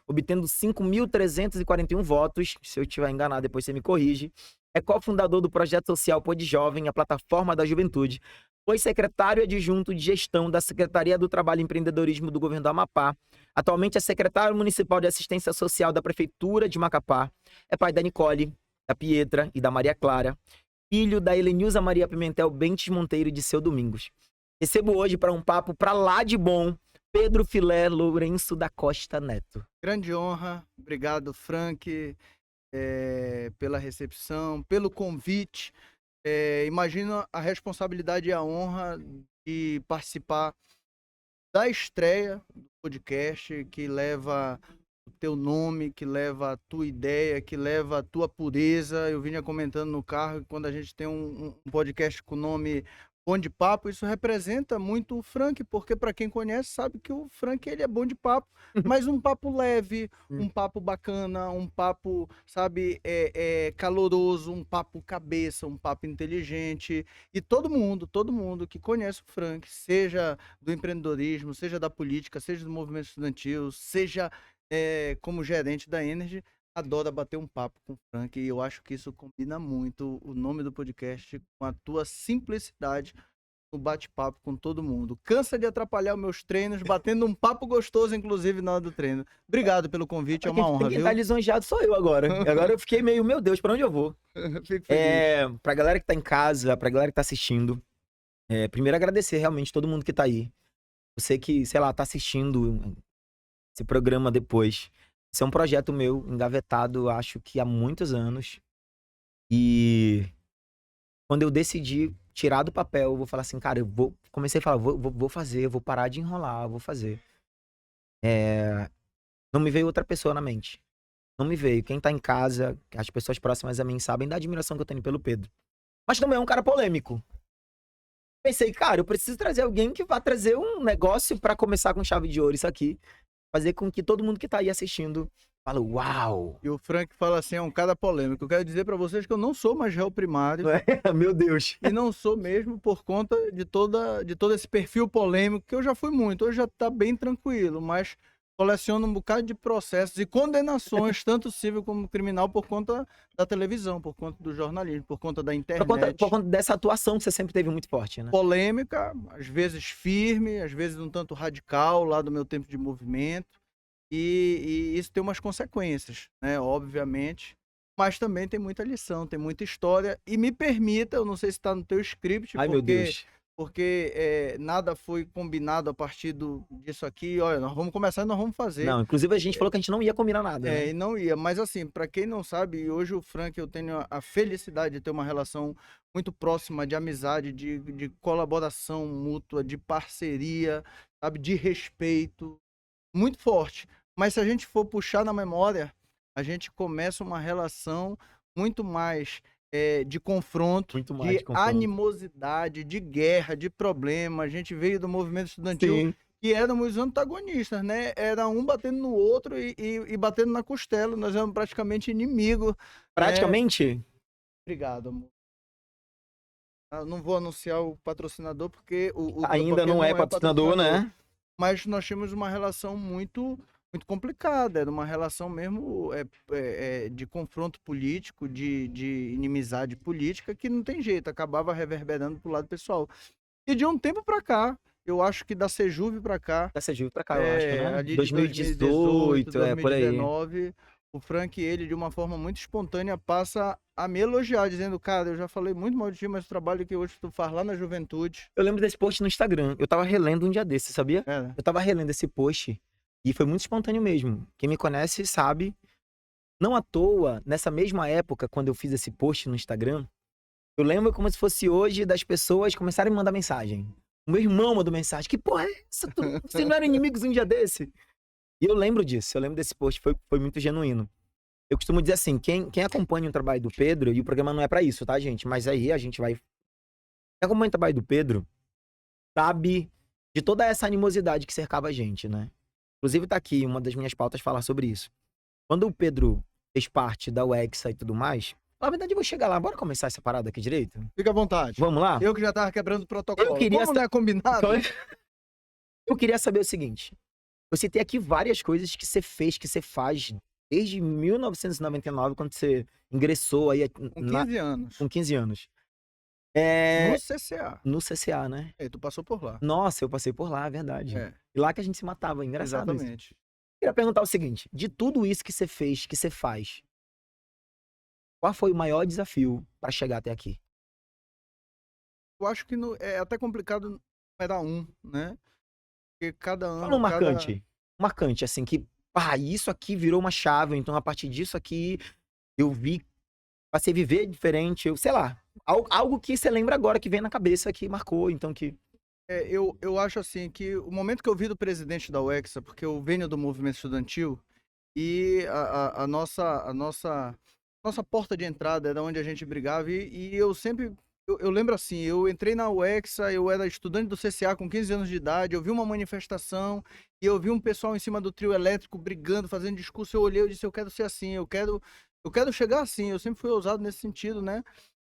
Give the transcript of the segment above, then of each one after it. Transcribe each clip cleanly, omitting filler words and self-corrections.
obtendo 5.341 votos. Se eu estiver enganado, depois você me corrige. É cofundador do projeto social Pod Jovem, a plataforma da juventude. Foi secretário adjunto de gestão da Secretaria do Trabalho e Empreendedorismo do Governo do Amapá. Atualmente é secretário municipal de assistência social da Prefeitura de Macapá. É pai da Nicole, da Pietra e da Maria Clara. Filho da Helenilza Maria Pimentel Bentes Monteiro e de Seu Domingos. Recebo hoje para um papo pra lá de bom, Pedro Filé Lourenço da Costa Neto. Grande honra. Obrigado, Frank, pela recepção, pelo convite. Imagino a responsabilidade e a honra de participar da estreia do podcast que leva o teu nome, que leva a tua ideia, que leva a tua pureza. Eu vinha comentando no carro que quando a gente tem um podcast com o nome Bom de Papo, isso representa muito o Frank, porque para quem conhece sabe que o Frank ele é bom de papo, mas um papo leve, um papo bacana, um papo, sabe, caloroso, um papo cabeça, um papo inteligente. E todo mundo que conhece o Frank, seja do empreendedorismo, seja da política, seja do movimento estudantil, seja como gerente da Energy, adora bater um papo com o Frank, e eu acho que isso combina muito o nome do podcast com a tua simplicidade no bate-papo com todo mundo. Cansa de atrapalhar os meus treinos, batendo um papo gostoso, inclusive na hora do treino. Obrigado pelo convite, é uma honra, Quem viu? tá lisonjeado sou eu agora. Agora eu fiquei meio, meu Deus, pra onde eu vou? Fico feliz. Pra galera que tá em casa, pra galera que tá assistindo, primeiro agradecer realmente todo mundo que tá aí. Você que, sei lá, tá assistindo esse programa depois. Esse é um projeto meu, engavetado, acho que há muitos anos. E quando eu decidi tirar do papel, eu vou falar assim, cara, comecei a falar, vou fazer, vou parar de enrolar, vou fazer. Não me veio outra pessoa na mente. Não me veio. Quem tá em casa, as pessoas próximas a mim sabem da admiração que eu tenho pelo Pedro. Mas também é um cara polêmico. Pensei, cara, eu preciso trazer alguém que vá trazer um negócio pra começar com chave de ouro isso aqui. Fazer com que todo mundo que tá aí assistindo fale, uau! E o Frank fala assim, é um cara polêmico. Eu quero dizer pra vocês que eu não sou mais réu primário. Meu Deus. E não sou mesmo por conta de todo esse perfil polêmico, que eu já fui muito. Hoje já tá bem tranquilo, mas coleciono um bocado de processos e condenações, tanto civil como criminal, por conta da televisão, por conta do jornalismo, por conta da internet. Por conta dessa atuação que você sempre teve muito forte, né? Polêmica, às vezes firme, às vezes um tanto radical, lá do meu tempo de movimento. E isso tem umas consequências, né? Obviamente. Mas também tem muita lição, tem muita história. E me permita, eu não sei se está no teu script, Ai, meu Deus. porque nada foi combinado a partir disso aqui. Olha, nós vamos começar e nós vamos fazer. Não, inclusive a gente falou que a gente não ia combinar nada, né? E não ia. Mas assim, para quem não sabe, hoje o Frank, eu tenho a felicidade de ter uma relação muito próxima de amizade, de colaboração mútua, de parceria, sabe, de respeito, muito forte. Mas se a gente for puxar na memória, a gente começa uma relação muito mais de confronto, Muito mais de animosidade, de guerra, de problema. A gente veio do movimento estudantil. Sim. E éramos antagonistas, né? Era um batendo no outro e batendo na costela. Nós éramos praticamente inimigos. Praticamente? Obrigado, amor. Eu não vou anunciar o patrocinador, porque ainda não é patrocinador, né? Mas nós tínhamos uma relação muito complicada. Era uma relação mesmo de confronto político, de inimizade política, que não tem jeito, acabava reverberando pro lado pessoal. E de um tempo para cá, eu acho que da Sejuve para cá... Da Sejuve para cá, eu acho, né? Ali 2018, 2019, por aí. O Frank, ele, de uma forma muito espontânea, passa a me elogiar, dizendo, cara, eu já falei muito mal de ti, mas o trabalho que hoje tu faz lá na juventude... Eu lembro desse post no Instagram. Eu tava relendo um dia desses, sabia? Eu tava relendo esse post e foi muito espontâneo mesmo. Quem me conhece sabe. Não à toa, nessa mesma época, quando eu fiz esse post no Instagram, eu lembro como se fosse hoje das pessoas começarem a me mandar mensagem. O meu irmão mandou mensagem. Que porra é essa? Vocês não eram inimigos um dia desse? E eu lembro disso. Eu lembro desse post. Foi muito genuíno. Eu costumo dizer assim, quem acompanha o trabalho do Pedro, e o programa não é pra isso, tá, gente? Mas aí a gente vai... Quem acompanha o trabalho do Pedro sabe de toda essa animosidade que cercava a gente, né? Inclusive tá aqui, uma das minhas pautas falar sobre isso. Quando o Pedro fez parte da UEXA e tudo mais, na verdade eu vou chegar lá, bora começar essa parada aqui direito? Fica à vontade. Vamos lá? Eu que já tava quebrando o protocolo. Eu queria Como não é combinado? Eu queria saber o seguinte, Eu citei aqui várias coisas que você fez, que você faz desde 1999, quando você ingressou aí Com 15 anos. com 15 anos. No CCA. No CCA, né? Tu passou por lá. Nossa, eu passei por lá, é verdade. É. E lá que a gente se matava, engraçado isso. Exatamente. Queria perguntar o seguinte, de tudo isso que você fez, que você faz, qual foi o maior desafio para chegar até aqui? Eu acho que é até complicado numerar um, né? Porque cada ano... Fala um marcante. Um marcante, assim, que, isso aqui virou uma chave, então a partir disso aqui eu passei a viver diferente, sei lá, algo que você lembra agora, que vem na cabeça, que marcou, então que... Eu acho assim que o momento que eu vi do presidente da UEXA, porque eu venho do movimento estudantil, e a nossa porta de entrada era onde a gente brigava, e eu sempre... Eu lembro assim, eu entrei na UEXA, eu era estudante do CCA com 15 anos de idade, eu vi uma manifestação, e eu vi um pessoal em cima do trio elétrico brigando, fazendo discurso, eu olhei, eu disse, eu quero ser assim, eu quero chegar assim, eu sempre fui ousado nesse sentido, né?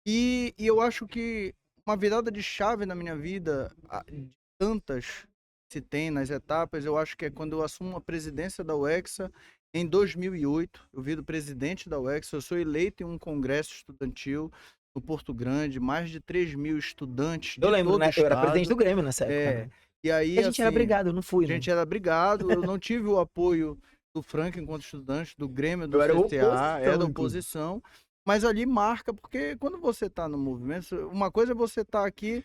E eu acho que uma virada de chave na minha vida, de tantas que se tem nas etapas, eu acho que é quando eu assumo a presidência da UEXA em 2008. Eu viro presidente da UEXA, eu sou eleito em um congresso estudantil no Porto Grande, mais de 3.000 estudantes de Eu lembro, todo né? o estado. Eu era presidente do Grêmio nessa época, né? E aí, E a gente era assim, brigado, eu não fui, a né? gente era brigado, eu não tive o apoio do Frank enquanto estudante, do Grêmio, do Eu era CCA, oposição, era inclusive. oposição, mas ali marca, porque quando você está no movimento, uma coisa é você estar aqui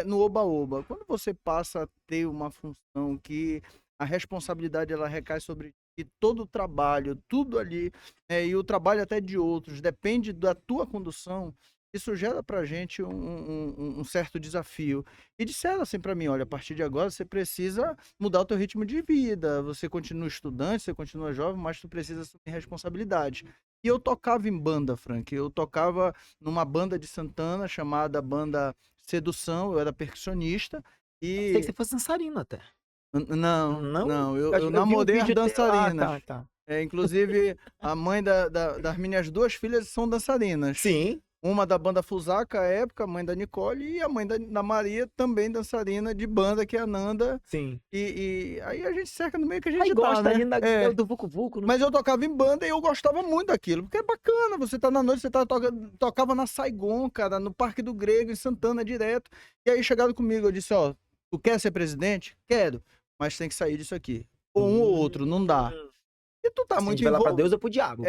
no oba-oba, quando você passa a ter uma função que a responsabilidade ela recai sobre ti, todo o trabalho, tudo ali, e o trabalho até de outros, depende da tua condução, isso gera pra gente um certo desafio. E disseram assim pra mim, olha, a partir de agora você precisa mudar o teu ritmo de vida, você continua estudante, você continua jovem, mas tu precisa assumir responsabilidade. E eu tocava em banda, Frank, eu tocava numa banda de Santana, chamada Banda Sedução, eu era percussionista, Sei que e... você fosse dançarino até. Não, eu vi um namorei as vídeo dançarinas. tá. Inclusive, a mãe das minhas duas filhas são dançarinas. Sim. Uma da banda Fusaca, à época, a mãe da Nicole, e a mãe da Maria, também dançarina de banda, que é a Nanda. Sim. E aí a gente cerca no meio que a gente Aí gosta né? ali do Vucu Vucu, né? Mas eu tocava em banda e eu gostava muito daquilo, porque é bacana, você tá na noite, você tocava na Saigon, cara, no Parque do Grego, em Santana, direto. E aí chegaram comigo, eu disse, ó, tu quer ser presidente? Quero, mas tem que sair disso aqui. Ou um ou outro, não dá. E tu tá muito envolvido. Pra Deus ou pro diabo.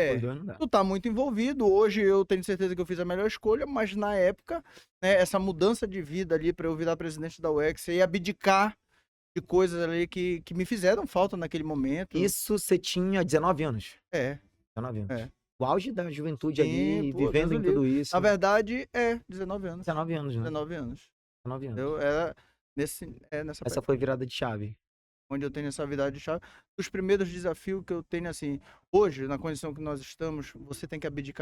Tu tá muito envolvido. Hoje eu tenho certeza que eu fiz a melhor escolha, mas na época, né, essa mudança de vida ali para eu virar presidente da UEX e abdicar de coisas ali que me fizeram falta naquele momento. Isso você tinha 19 anos? 19 anos. O auge da juventude ali, vivendo em tudo isso. Na verdade, 19 anos. 19 anos, né? 19 anos. 19 anos. Eu era nessa Essa foi virada de chave. Onde eu tenho essa virada de chave. Os primeiros desafios que eu tenho, assim, hoje, na condição que nós estamos, você tem que abrir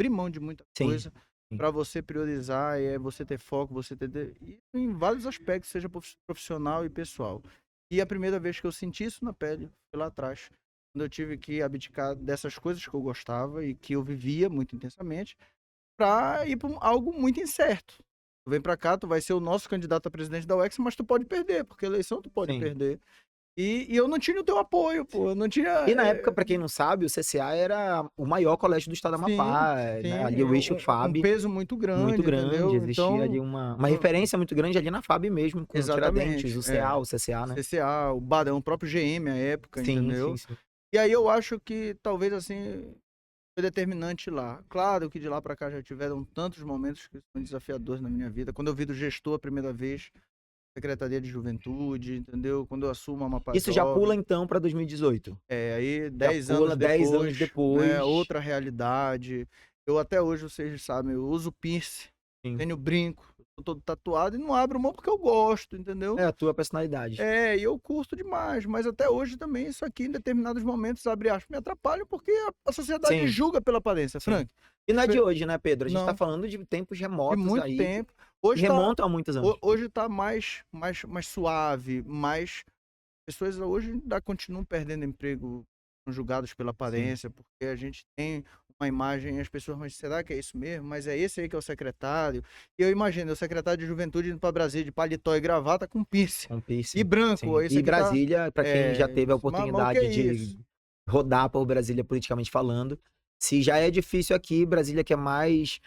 mão de muita coisa para você priorizar, você ter foco, você ter... E em vários aspectos, seja profissional e pessoal. E a primeira vez que eu senti isso na pele foi lá atrás, quando eu tive que abdicar dessas coisas que eu gostava e que eu vivia muito intensamente, para ir para algo muito incerto. Tu vem pra cá, tu vai ser o nosso candidato a presidente da UEX, mas tu pode perder, porque eleição tu pode perder. E eu não tinha o teu apoio, pô. Eu não tinha... E na época, pra quem não sabe, o CCA era o maior colégio do estado do Amapá. Né? Ali o eixo FAB. Um peso muito grande, muito grande. Entendeu? Existia então, ali uma referência muito grande ali na FAB mesmo, com o Tiradentes, o CA, o CCA, né? CCA, o Barão, o próprio GM à época, entendeu? Sim. E aí eu acho que talvez assim... foi determinante lá. Claro que de lá para cá já tiveram tantos momentos que são desafiadores na minha vida. Quando eu vi do gestor a primeira vez, Secretaria de Juventude, entendeu? Quando eu assumo a Amapá. Isso já pula então para 2018. Aí 10 anos depois. Né, outra realidade. Eu até hoje, vocês sabem, eu uso piercing, tenho brinco, tô todo tatuado e não abro mão porque eu gosto, entendeu? É a tua personalidade. E eu curto demais, mas até hoje também isso aqui em determinados momentos, abre aspas, me atrapalha porque a sociedade julga pela aparência, Frank. E não é de hoje, né, Pedro? A gente tá falando de tempos remotos de muito aí. Tempo. Hoje remontam a muitos anos. Hoje tá mais suave, pessoas hoje ainda continuam perdendo emprego julgados pela aparência, porque a gente tem uma imagem, as pessoas, mas será que é isso mesmo? Mas é esse aí que é o secretário? E eu imagino, o secretário de Juventude indo para Brasília de paletó e gravata com piercing. Com piercing. E branco, Sim. esse E aqui tá... Brasília, para quem já teve a mas o que é oportunidade de isso? rodar por Brasília politicamente falando, se já é difícil aqui, Brasília que é mais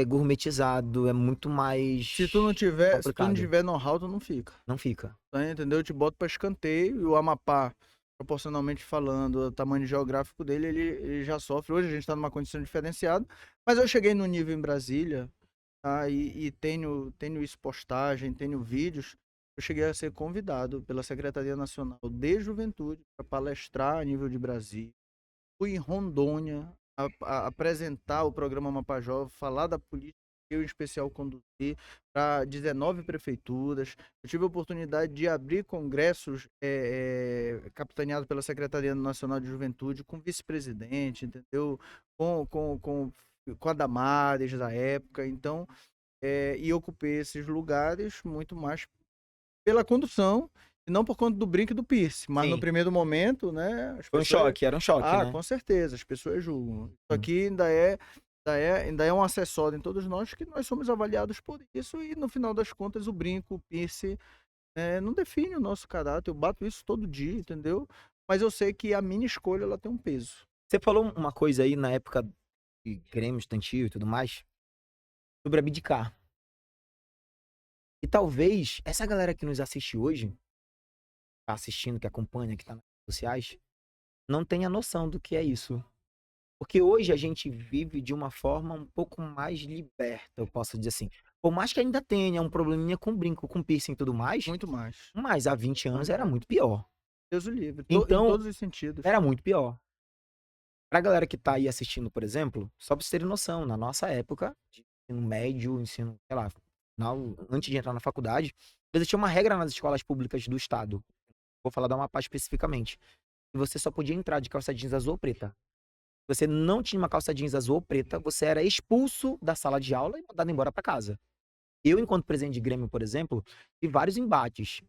gourmetizado, é muito mais Se tu não tiver complicado. know-how, tu não fica. Não fica. Tá, entendeu? Eu te boto para escanteio e o Amapá, proporcionalmente falando, o tamanho geográfico dele, ele já sofre. Hoje a gente está numa condição diferenciada, mas eu cheguei no nível em Brasília, tá? E tenho isso postagem, tenho vídeos. Eu cheguei a ser convidado pela Secretaria Nacional de Juventude para palestrar a nível de Brasília. Fui em Rondônia apresentar o programa Amapá Jovem, falar da política que eu, em especial, conduzi para 19 prefeituras. Eu tive a oportunidade de abrir congressos capitaneados pela Secretaria Nacional de Juventude com vice-presidente, entendeu? Com a Damares da época. Então, e ocupei esses lugares muito mais pela condução e não por conta do brinco e do piercing. Mas no Sim. primeiro momento, né? As Foi um pessoas... choque, era um choque, né? Com certeza, as pessoas julgam. Isso aqui ainda é um acessório em todos nós, que nós somos avaliados por isso, e no final das contas o brinco, o piercing, não define o nosso caráter. Eu bato isso todo dia, entendeu? Mas eu sei que a minha escolha, ela tem um peso. Você falou uma coisa aí na época de Grêmio, estudantil e tudo mais, sobre abdicar. E talvez essa galera que nos assiste hoje, tá assistindo, que acompanha, que tá nas redes sociais, não tenha noção do que é isso. Porque hoje a gente vive de uma forma um pouco mais liberta, eu posso dizer assim. Por mais que ainda tenha um probleminha com brinco, com piercing e tudo mais, Muito mais. mas há 20 anos era muito pior. Deus o livre. Então, em todos os sentidos. era muito pior. Pra galera que tá aí assistindo, por exemplo, só pra vocês terem noção, na nossa época, de ensino médio, ensino, sei lá, antes de entrar na faculdade, existia uma regra nas escolas públicas do estado. Vou falar da Amapá especificamente. E você só podia entrar de calça jeans azul ou preta. Se você não tinha uma calça jeans azul ou preta, você era expulso da sala de aula e mandado embora para casa. Eu, enquanto presidente de Grêmio, por exemplo, tive vários embates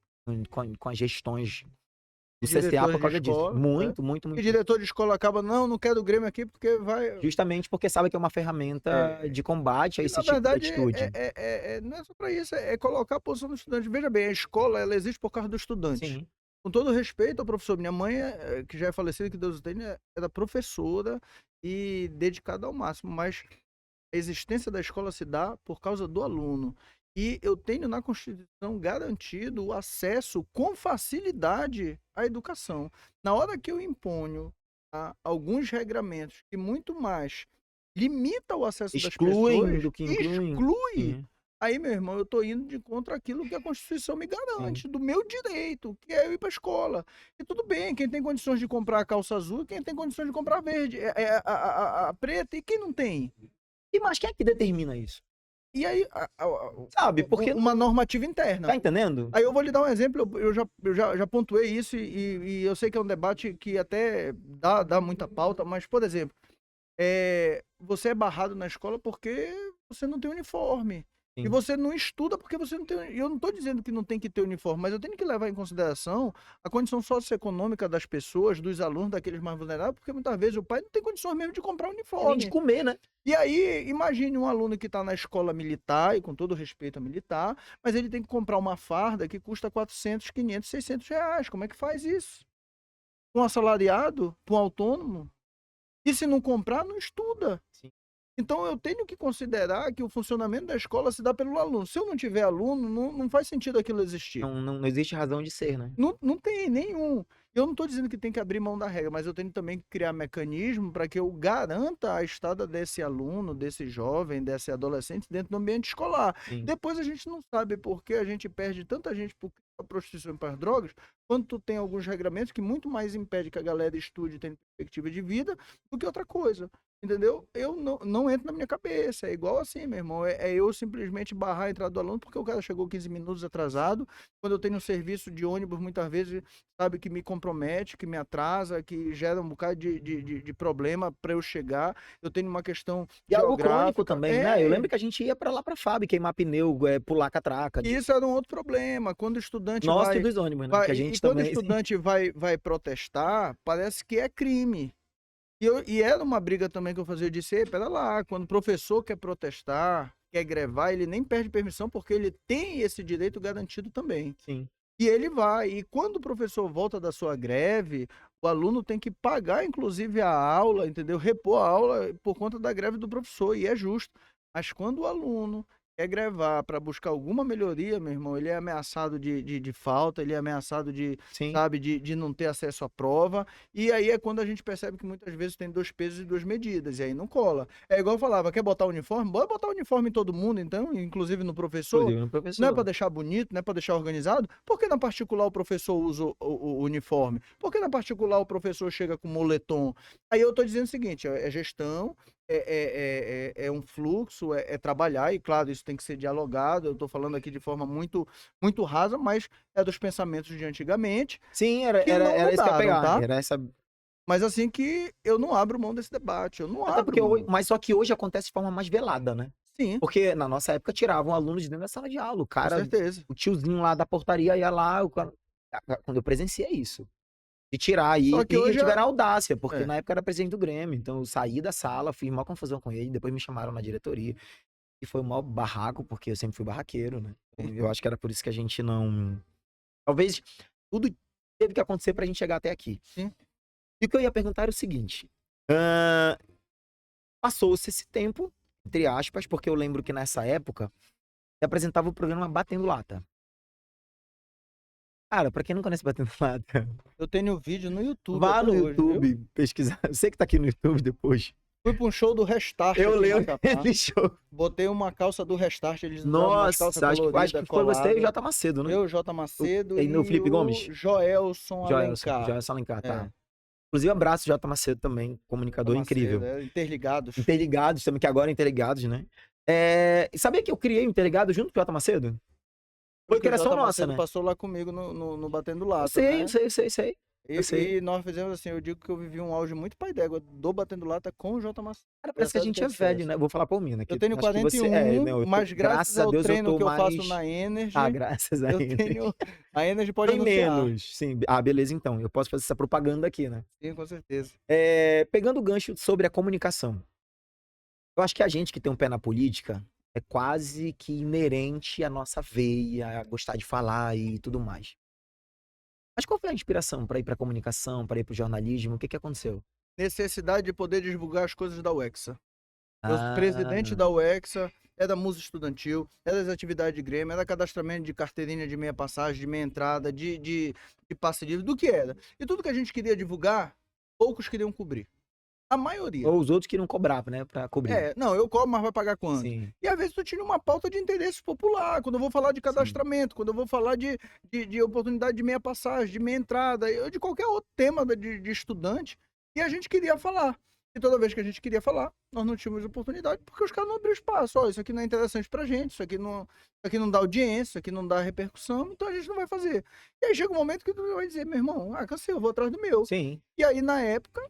com as gestões do CCA por causa disso. Muito, muito, E muito. diretor de escola acaba, não quero o Grêmio aqui porque vai... Justamente porque sabe que é uma ferramenta de combate a esse tipo de atitude. Não é só para isso, é colocar a posição do estudante. Veja bem, a escola, ela existe por causa do estudante. Sim. Com todo respeito ao professor, minha mãe, que já é falecida, que Deus o tenha, era professora e dedicada ao máximo, mas a existência da escola se dá por causa do aluno. E eu tenho na Constituição garantido o acesso com facilidade à educação. Na hora que eu imponho alguns regramentos que muito mais limita o acesso das pessoas, do que incluem. exclui. Aí, meu irmão, eu tô indo de contra aquilo que a Constituição me garante, do meu direito, que é eu ir pra escola. E tudo bem, quem tem condições de comprar a calça azul, quem tem condições de comprar a verde, a preta, e quem não tem? E mas quem é que determina isso? E aí, Sabe, porque uma normativa interna. Tá entendendo? Aí eu vou lhe dar um exemplo, eu já pontuei isso e eu sei que é um debate que até dá muita pauta, mas, por exemplo, você é barrado na escola porque você não tem uniforme. Sim. E você não estuda porque você não tem... Eu não estou dizendo que não tem que ter uniforme, mas eu tenho que levar em consideração a condição socioeconômica das pessoas, dos alunos, daqueles mais vulneráveis, porque muitas vezes o pai não tem condições mesmo de comprar uniforme. Nem de comer, né? E aí, imagine um aluno que está na escola militar, e com todo respeito a militar, mas ele tem que comprar uma farda que custa 400, 500, 600 reais. Como é que faz isso? Um assalariado, para um autônomo? E se não comprar, não estuda. Sim. Então, eu tenho que considerar que o funcionamento da escola se dá pelo aluno. Se eu não tiver aluno, não faz sentido aquilo existir. Não existe razão de ser, né? Não tem nenhum. Eu não estou dizendo que tem que abrir mão da regra, mas eu tenho também que criar mecanismo para que eu garanta a estada desse aluno, desse jovem, desse adolescente dentro do ambiente escolar. Sim. Depois a gente não sabe por que a gente perde tanta gente por a prostituição e para as drogas, quando tu tem alguns regramentos que muito mais impede que a galera estude e tenha perspectiva de vida do que outra coisa. Entendeu? Eu não entro na minha cabeça. É igual assim, meu irmão. É eu simplesmente barrar a entrada do aluno porque o cara chegou 15 minutos atrasado. Quando eu tenho um serviço de ônibus, muitas vezes, sabe, que me compromete, que me atrasa, que gera um bocado de problema para eu chegar. Eu tenho uma questão e algo geográfica. crônico também, né? Eu lembro que a gente ia para lá para FAB, queimar pneu, pular catraca. Isso era um outro problema. Quando o estudante Nossa, e dos ônibus, né? Que a gente quando também... o estudante vai protestar, parece que é crime. E era uma briga também que eu fazia, eu disse, ei, pera lá, quando o professor quer protestar, quer grevar, ele nem perde permissão, porque ele tem esse direito garantido também. Sim. E ele vai. E quando o professor volta da sua greve, o aluno tem que pagar, inclusive, a aula, entendeu? Repor a aula por conta da greve do professor, e é justo. Mas quando o aluno quer grevar para buscar alguma melhoria, meu irmão, ele é ameaçado de falta, ele é ameaçado Sim. sabe, de não ter acesso à prova. E aí é quando a gente percebe que muitas vezes tem 2 pesos e 2 medidas, e aí não cola. É igual eu falava, quer botar uniforme? Bora botar uniforme em todo mundo, então, inclusive no professor. Inclusive no Não é professor. para deixar bonito, não é para deixar organizado? Por que na particular o professor usa o uniforme? Por que na particular o professor chega com moletom? Aí eu tô dizendo o seguinte, é gestão, é um fluxo, é trabalhar, e claro, isso tem que ser dialogado. Eu estou falando aqui de forma muito, muito rasa, mas é dos pensamentos de antigamente, Sim, era que não isso que eu ia mudaram, pegar. tá? Era essa. Mas assim que eu não abro mão desse debate, eu não Até abro porque mão. mas só que hoje acontece de forma mais velada, né? Sim, Porque na nossa época tiravam alunos de dentro da sala de aula. O com cara, certeza. o tiozinho lá da portaria ia lá, o cara... quando eu presenciei isso. De tirar Só que e hoje tiveram audácia, porque é, na época eu era presidente do Grêmio. Então eu saí da sala, fiz uma confusão com ele, depois me chamaram na diretoria. E foi um maior barraco, porque eu sempre fui barraqueiro, né? Então, eu acho que era por isso que a gente não. Talvez tudo teve que acontecer pra gente chegar até aqui. sim. E o que eu ia perguntar era o seguinte: ah, passou-se esse tempo, entre aspas, porque eu lembro que nessa época eu apresentava o programa Batendo Lata. Cara, pra quem não conhece Batendo Lata, Eu tenho vídeo no YouTube vá até no hoje, viu? YouTube pesquisar. Eu sei que tá aqui no YouTube depois. Fui pra um show do Restart Eu aqui em lembro Macapá. desse show. Botei uma calça do Restart, eles usavam umas calças Nossa, acho coloridas, que foi você e o coladas. Jota Macedo, né? Eu, J. Macedo E no e Felipe Gomes? o Joelson Joelson, Alencar. Joelson Alencar, tá. É, Inclusive, abraço Jota Macedo também, J. comunicador incrível. Macedo, Interligados. Interligados também, que agora é Interligados, né? E sabia que eu criei o Interligado junto com o Jota Macedo? Foi Porque o criação J. nossa, Macedo né? passou lá comigo no Batendo Eu Lata, sei, né? eu sei, eu sei, eu sei. Eu sei. E nós fizemos assim, eu digo que eu vivi um auge muito pai d'égua do Batendo Lata com o J. Macedo. Cara, parece que a gente é velho, né? Vou falar por mim, né? Eu Que tenho acho que você 41, não, mas graças graças a ao Deus eu treino tô que eu faço mais. na Energy, Ah, graças a eu Deus. tenho. A Energy pode Bem anunciar. menos, sim. Ah, beleza, então. Eu posso fazer essa propaganda aqui, né? Sim, com certeza. Pegando o gancho sobre a comunicação. Eu acho que a gente que tem um pé na política é quase que inerente à nossa veia, a gostar de falar e tudo mais. Mas qual foi a inspiração para ir para comunicação, para ir para o jornalismo? O que aconteceu? Necessidade de poder divulgar as coisas da UEXA. Eu sou presidente Ah, da UEXA, é da Musa Estudantil, é das atividades de Grêmio, é da cadastramento de carteirinha de meia passagem, de meia entrada, de passe livre, do que era. E tudo que a gente queria divulgar, poucos queriam cobrir. A maioria. ou os outros que não cobravam, né, para cobrir. Não, eu cobro, mas vai pagar quanto? Sim, E às vezes tu tira uma pauta de interesse popular, quando eu vou falar de sim. cadastramento, quando eu vou falar de oportunidade de meia passagem, de meia entrada, de qualquer outro tema de estudante, e a gente queria falar. E toda vez que a gente queria falar, nós não tínhamos oportunidade, porque os caras não abriram espaço. Ó, isso aqui não é interessante pra gente, isso aqui não dá audiência, isso aqui não dá repercussão, então a gente não vai fazer. E aí chega um momento que tu vai dizer, meu irmão, cansei, eu vou atrás do meu. Sim, E aí, na época,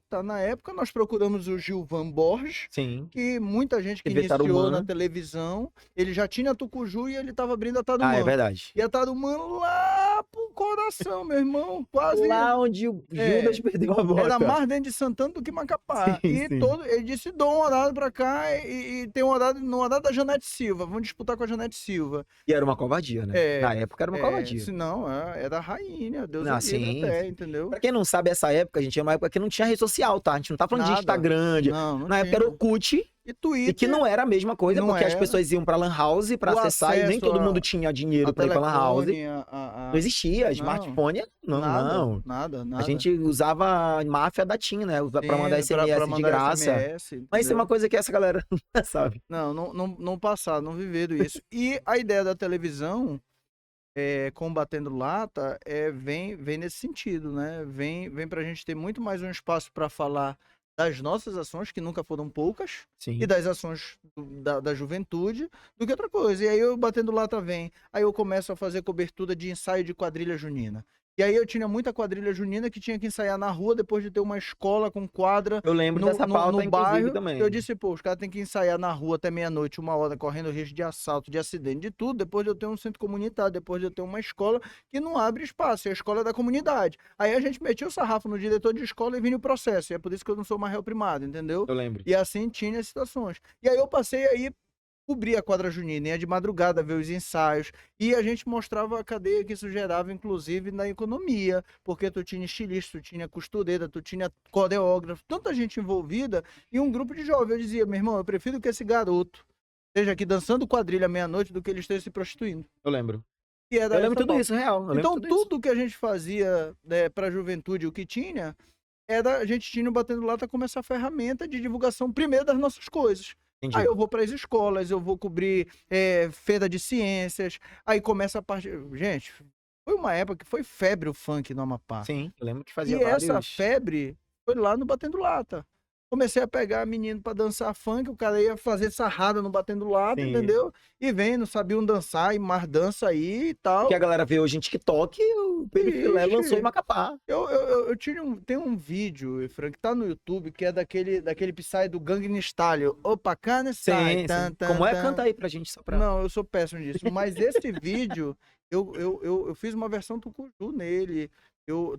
nós procuramos o Gilvan Borges, sim. que muita gente que TV iniciou Tarumã. na televisão, ele já tinha Tucuju e ele tava abrindo a Ah, Tarumã. é verdade. E a Tarumã lá pro coração, meu irmão, quase... Lá onde o Judas perdeu a bota. Era mais dentro de Santana do que Macapá. Sim, E sim. ele disse, dou um horário pra cá e tem um horário, no horário da Janete Silva, vamos disputar com a Janete Silva. E era uma covardia, né? Na época era uma covardia. Se não, era a rainha, Deus Ah, o livre sim, até, sim. entendeu? Pra quem não sabe, essa época, gente, é uma época que não tinha rede social, tá? A gente não tá falando de Nada. Instagram. Não Na época era Orkut. E Twitter. E que não era a mesma coisa, Não porque as era. pessoas iam pra Lan House pra O acessar e nem acesso todo mundo tinha dinheiro pra ir pra Lan House. Não existia, smartphone, não. Nada. A gente usava a máfia da TIM, né? Pra mandar SMS pra de mandar graça. SMS, Mas isso é uma entendeu? coisa que essa galera não sabe. Não passaram, não viveram isso. E a ideia da televisão, combatendo lata, vem nesse sentido, né? Vem pra gente ter muito mais um espaço pra falar das nossas ações, que nunca foram poucas, Sim. e das ações da juventude, do que outra coisa. E aí eu batendo lata vem. Aí eu começo a fazer cobertura de ensaio de quadrilha junina. E aí eu tinha muita quadrilha junina que tinha que ensaiar na rua depois de ter uma escola com quadra Eu lembro dessa pauta, no bairro. também. Eu disse, pô, os caras têm que ensaiar na rua até meia-noite, 1 hora, correndo risco de assalto, de acidente, de tudo, depois de eu ter um centro comunitário, depois de eu ter uma escola que não abre espaço, é a escola da comunidade. Aí a gente metia o sarrafo no diretor de escola e vinha o processo, e é por isso que eu não sou mais réu primário, entendeu? Eu lembro. E assim tinha as situações. E aí eu passei aí cobrir a quadra junina, ia de madrugada ver os ensaios, e a gente mostrava a cadeia que isso gerava, inclusive, na economia, porque tu tinha estilista, tu tinha costureira, tu tinha coreógrafo, tanta gente envolvida, e um grupo de jovens. Eu dizia, meu irmão, eu prefiro que esse garoto esteja aqui dançando quadrilha à meia-noite do que ele esteja se prostituindo. Eu lembro. E era Eu lembro tudo pauta. isso, real. Então, tudo que a gente fazia, né, para a juventude, o que tinha, era a gente tinha no Batendo Lata como essa ferramenta de divulgação, primeiro, das nossas coisas. Entendi. Aí eu vou para as escolas, eu vou cobrir feira de ciências, aí começa a parte... Gente, foi uma época que foi febre o funk no Amapá. Sim, eu lembro que fazia E essa vários... febre foi lá no Batendo Lata. Comecei a pegar menino pra dançar funk, o cara ia fazer sarrada no Batendo Lata, Sim. entendeu? E vem, não sabiam dançar, e mais dança aí e tal. Que a galera vê hoje em TikTok e o Baby Filé lançou em Macapá. Eu tem um vídeo, Frank, que tá no YouTube, que é daquele Psy do Gangnam Style. Opa, Kana Style. Sim, sim. Como é? Canta aí pra gente, só pra... Não, eu sou péssimo disso. Mas esse vídeo, eu fiz uma versão tucuju nele.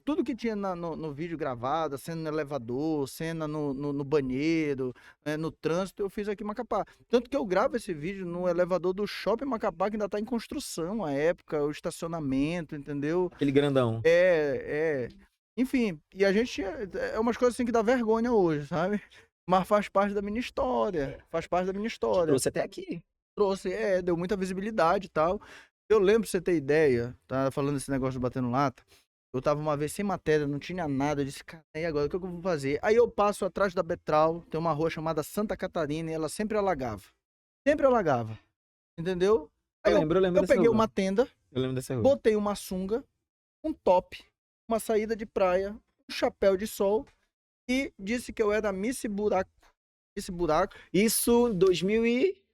Tudo que tinha no vídeo gravado, cena no elevador, cena no banheiro, no trânsito, eu fiz aqui em Macapá. Tanto que eu gravo esse vídeo no elevador do Shopping Macapá, que ainda tá em construção à época, o estacionamento, entendeu? Aquele grandão. Enfim, e a gente... É umas coisas assim que dá vergonha hoje, sabe? Mas faz parte da minha história. Faz parte da minha história. Trouxe até aqui. Trouxe, deu muita visibilidade e tal. Eu lembro, pra você ter ideia, tá falando esse negócio de Batendo Lata, eu tava uma vez sem matéria, não tinha nada, eu disse, cara, e agora, o que eu vou fazer? Aí eu passo atrás da Betral, tem uma rua chamada Santa Catarina, e ela sempre alagava. Sempre alagava, entendeu? Aí eu lembro eu peguei uma tenda, eu lembro dessa rua. Botei uma sunga, um top, uma saída de praia, um chapéu de sol, e disse que eu era Miss Buraco. Miss Buraco. Isso em 2000 e...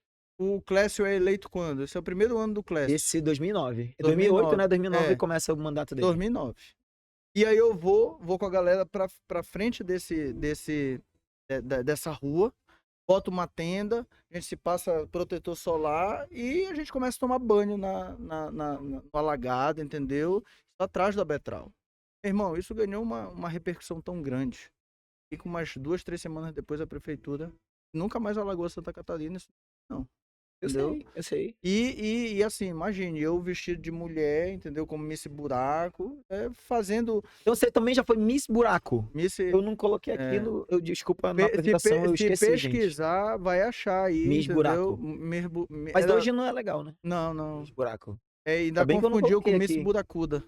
O Clécio é eleito quando? Esse é o primeiro ano do Clécio. Esse 2009. 2008, né? 2009 começa o mandato dele. 2009. E aí eu vou com a galera pra frente dessa rua, boto uma tenda, a gente se passa protetor solar e a gente começa a tomar banho no alagado, entendeu? Atrás da Betral. Irmão, isso ganhou uma repercussão tão grande. E com umas 2, 3 semanas depois a prefeitura nunca mais alagou Santa Catarina, não. Entendeu? Eu sei. E assim, imagine, eu vestido de mulher, entendeu? Como Miss Buraco, fazendo... Então você também já foi Miss Buraco? Miss... Eu não coloquei aqui no... Desculpa, na apresentação eu esqueci, se pesquisar, gente, vai achar aí, Miss entendeu? Buraco. Mas hoje não é legal, né? Não. Miss Buraco. Ainda confundiu com Miss Buracuda.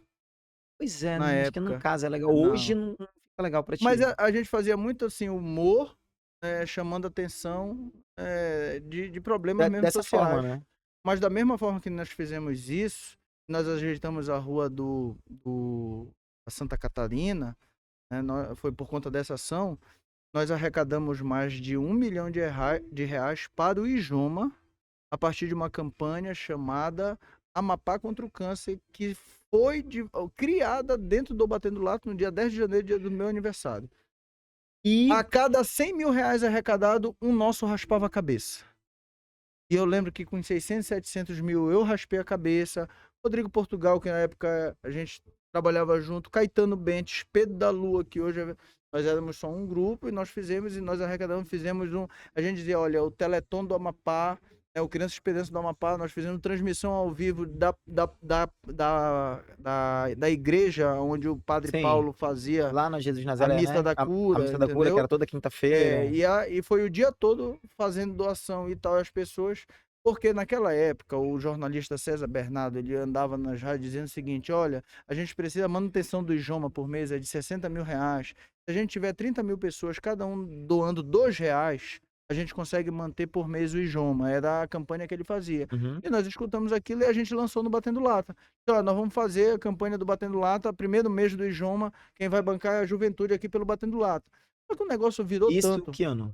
Pois é, na né? época. Acho que no caso é legal. Hoje não fica legal pra ti. Mas a gente fazia muito assim, humor, chamando atenção de problemas mesmo dessa sociais. forma, né? Mas da mesma forma que nós fizemos isso, nós ajeitamos a rua da Santa Catarina, né, foi por conta dessa ação, nós arrecadamos mais de R$1 milhão de reais para o Ijoma, a partir de uma campanha chamada Amapá contra o Câncer, que foi criada dentro do Batendo Lata no dia 10 de janeiro, dia do meu aniversário. E a cada R$100 mil arrecadado, um nosso raspava a cabeça. E eu lembro que com 600, 700 mil eu raspei a cabeça. Rodrigo Portugal, que na época a gente trabalhava junto, Caetano Bentes, Pedro da Lua, que hoje nós éramos só um grupo, e nós arrecadamos, a gente dizia, olha, o Teleton do Amapá, o Criança Esperança do Amapá, nós fizemos transmissão ao vivo da igreja onde o Padre Paulo fazia lá na Jesus Nazaré, a missa da cura. A missa da cura, que era toda quinta-feira. E foi o dia todo fazendo doação e tal, as pessoas, porque naquela época o jornalista César Bernardo, ele andava nas rádios dizendo o seguinte, olha, a gente precisa, a manutenção do Ijoma por mês é de R$60 mil, se a gente tiver 30 mil pessoas, cada um doando R$2, a gente consegue manter por mês o Ijoma. Era a campanha que ele fazia. Uhum. E nós escutamos aquilo e a gente lançou no Batendo Lata. Então, nós vamos fazer a campanha do Batendo Lata, primeiro mês do Ijoma, quem vai bancar é a juventude aqui pelo Batendo Lata. Só que o negócio virou tanto. Isso que ano?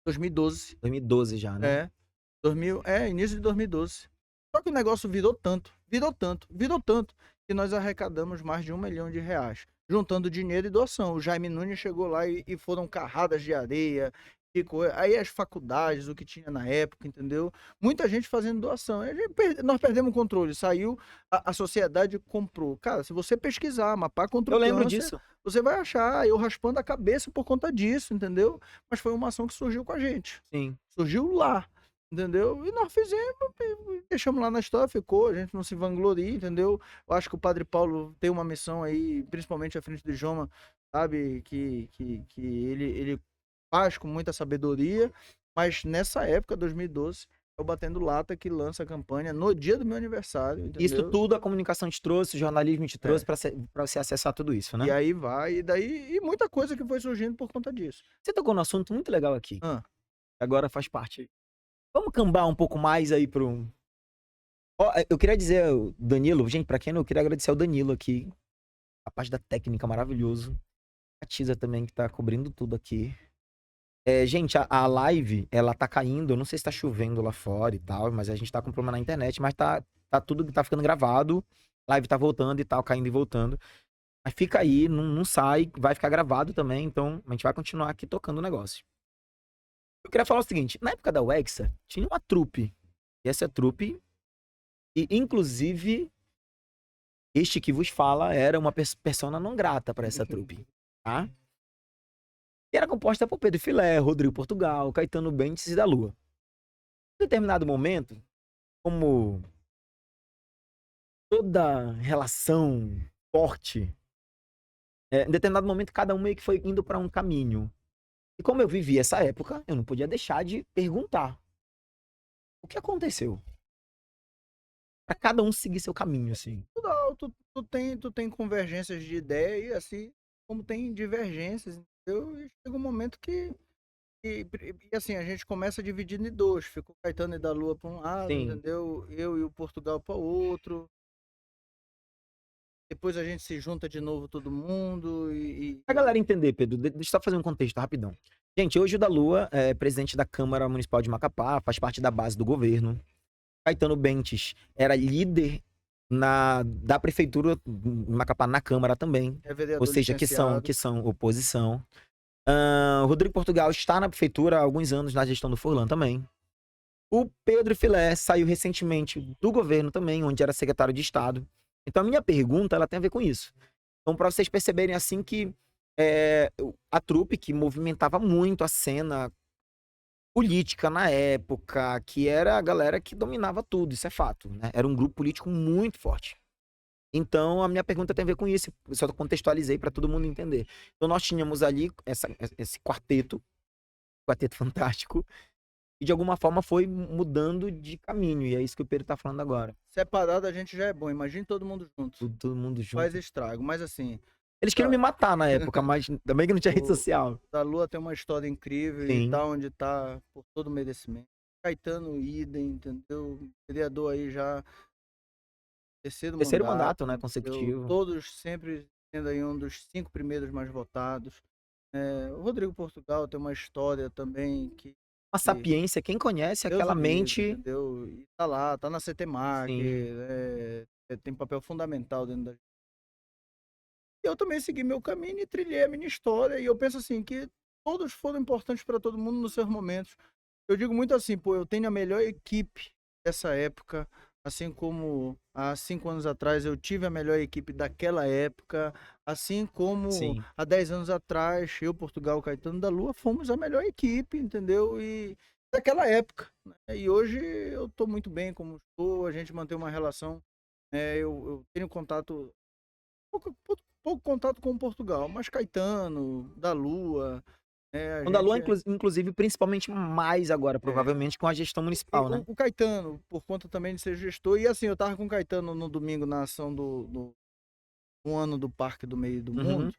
2012. 2012 já, né? Início de 2012. Só que o negócio virou tanto, e nós arrecadamos mais de R$ 1 milhão, juntando dinheiro e doação. O Jaime Nunes chegou lá e foram carradas de areia, aí as faculdades, o que tinha na época, entendeu? Muita gente fazendo doação. Nós perdemos o controle, saiu, a sociedade comprou. Cara, se você pesquisar, mapar contra o Eu lembro câncer, disso. você vai achar eu raspando a cabeça por conta disso, entendeu? Mas foi uma ação que surgiu com a gente. Sim. Surgiu lá, entendeu? E nós fizemos, deixamos lá na história, ficou, a gente não se vangloria, entendeu? Eu acho que o Padre Paulo tem uma missão aí, principalmente à frente do Joma, sabe? Que ele faz com muita sabedoria, mas nessa época, 2012, é o Batendo Lata que lança a campanha no dia do meu aniversário, entendeu? Isso tudo a comunicação te trouxe, o jornalismo te trouxe pra você acessar tudo isso, né? E aí vai, e muita coisa que foi surgindo por conta disso. Você tocou num assunto muito legal aqui. Agora faz parte. Vamos cambar um pouco mais aí pro... eu queria dizer, Danilo, gente, pra quem não, eu queria agradecer ao Danilo aqui, a parte da técnica, maravilhoso. A Tisa também, que tá cobrindo tudo aqui. Gente, a live, ela tá caindo, eu não sei se tá chovendo lá fora e tal, mas a gente tá com problema na internet, mas tá tudo, tá ficando gravado, live tá voltando e tal, caindo e voltando. Mas fica aí, não sai, vai ficar gravado também, então a gente vai continuar aqui tocando o negócio. Eu queria falar o seguinte, na época da Wexa, tinha uma trupe, e essa trupe, e inclusive, este que vos fala era uma persona não grata para essa trupe, tá? E era composta por Pedro Filé, Rodrigo Portugal, Caetano Bentes e da Lua. Em determinado momento, como toda relação forte, em determinado momento cada um meio que foi indo para um caminho. E como eu vivi essa época, eu não podia deixar de perguntar. O que aconteceu? Para cada um seguir seu caminho, assim. Tu tem convergências de ideia e assim como tem divergências, entendeu? E chega um momento que assim, a gente começa dividindo em dois. Ficou o Caetano e da Lua para um lado, Sim. entendeu? Eu e o Portugal para outro. Depois a gente se junta de novo todo mundo Pra galera entender, Pedro, deixa eu só fazer um contexto rapidão. Gente, hoje o da Lua é presidente da Câmara Municipal de Macapá, faz parte da base do governo. Caetano Bentes era líder da prefeitura de Macapá na Câmara também. é vereador Ou seja, que licenciado. são oposição. Rodrigo Portugal está na prefeitura há alguns anos na gestão do Furlan também. O Pedro Filé saiu recentemente do governo também, onde era secretário de Estado. Então a minha pergunta, ela tem a ver com isso. Então, para vocês perceberem assim que a trupe que movimentava muito a cena política na época, que era a galera que dominava tudo, isso é fato, né? Era um grupo político muito forte. Então, a minha pergunta tem a ver com isso, eu só contextualizei para todo mundo entender. Então, nós tínhamos ali esse quarteto fantástico, e de alguma forma foi mudando de caminho, e é isso que o Pedro tá falando agora. Separado a gente já é bom, imagine todo mundo junto. Todo mundo junto. Faz estrago, mas assim... Eles queriam me matar na época, mas também que não tinha rede social. Da Lua tem uma história incrível. Sim. E tá onde tá por todo o merecimento. Caetano idem, entendeu? Vereador aí já terceiro mandato, né, consecutivo. Todos sempre sendo aí um dos 5 primeiros mais votados. O Rodrigo Portugal tem uma história também que... Uma sapiência, quem conhece aquela mente... Entendeu? E tá lá, tá na CETEMAC, tem papel fundamental dentro da... Eu também segui meu caminho e trilhei a minha história. E eu penso assim, que todos foram importantes para todo mundo nos seus momentos. Eu digo muito assim, pô, eu tenho a melhor equipe dessa época, assim como há 5 anos atrás eu tive a melhor equipe daquela época, assim como há 10 anos atrás, eu, Portugal, Caetano da Lua, fomos a melhor equipe, entendeu? E daquela época, né? E hoje eu tô muito bem como estou, a gente mantém uma relação, eu tenho contato, pouco contato com Portugal, mas Caetano, da Lua... O da Lua, inclusive, principalmente mais agora, provavelmente, com a gestão municipal, né? O Caetano, por conta também de ser gestor, e assim, eu tava com o Caetano no domingo na ação do ano do Parque do Meio do Mundo,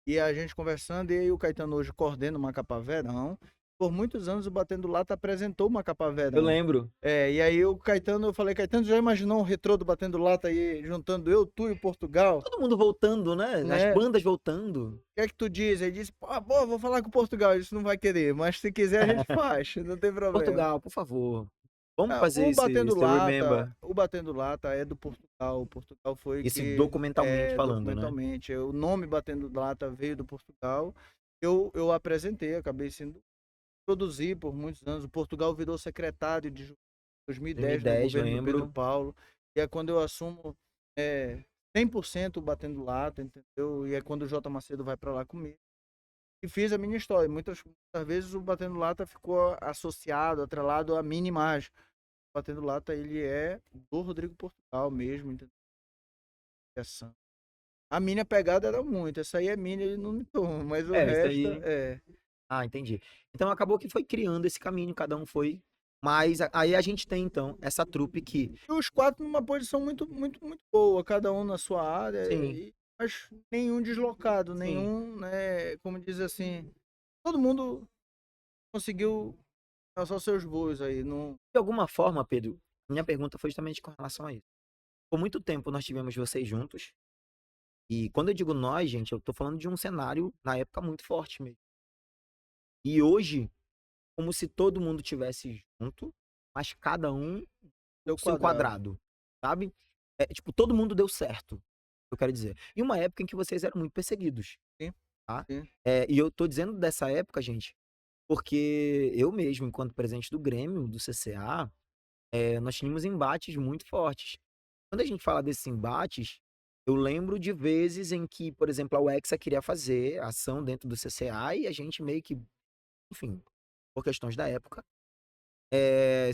e a gente conversando, e aí o Caetano hoje coordena o Macapá Verão. Por muitos anos o Batendo Lata apresentou o Macapá Verão. Eu lembro. E aí o Caetano, eu falei, Caetano, já imaginou um retrô do Batendo Lata aí, juntando eu, tu e o Portugal? Todo mundo voltando, né? As bandas voltando. O que é que tu diz? Ele disse, pô, vou falar com o Portugal, isso não vai querer, mas se quiser a gente faz, não tem problema. Portugal, por favor. Vamos fazer O esse Remember. O Batendo Lata é do Portugal. O Portugal foi Esse que... documentalmente falando, né? Documentalmente. O nome Batendo Lata veio do Portugal. Eu apresentei, acabei sendo... Produzi por muitos anos. O Portugal virou secretário de 2010 no 2010, governo do Pedro lembro. Paulo. E é quando eu assumo 100% o Batendo Lata, entendeu? E é quando o J. Macedo vai para lá comigo. E fiz a minha história. Muitas vezes o Batendo Lata ficou associado, atrelado à minha imagem. O Batendo Lata, ele é do Rodrigo Portugal mesmo, entendeu? A minha pegada era muito. Essa aí é minha, ele não me toma, mas o Isso resto aí. é... Ah, entendi. Então acabou que foi criando esse caminho, cada um foi. Mas aí a gente tem, então, essa trupe que. E os quatro numa posição muito, muito, muito boa, cada um na sua área, Sim, mas nenhum deslocado, sim. nenhum, né, como diz assim, todo mundo conseguiu alçar os seus voos aí. Não... De alguma forma, Pedro, minha pergunta foi justamente com relação a isso. Por muito tempo nós tivemos vocês juntos. E quando eu digo nós, gente, eu tô falando de um cenário, na época, muito forte mesmo. E hoje, como se todo mundo tivesse junto, mas cada um Deu no seu quadrado, sabe? Tipo, todo mundo deu certo, eu quero dizer. E uma época em que vocês eram muito perseguidos, Sim, tá? sim. E eu tô dizendo dessa época, gente, porque eu mesmo, enquanto presidente do Grêmio, do CCA, nós tínhamos embates muito fortes. Quando a gente fala desses embates, eu lembro de vezes em que, por exemplo, a UEXA queria fazer ação dentro do CCA e a gente meio que, enfim, por questões da época,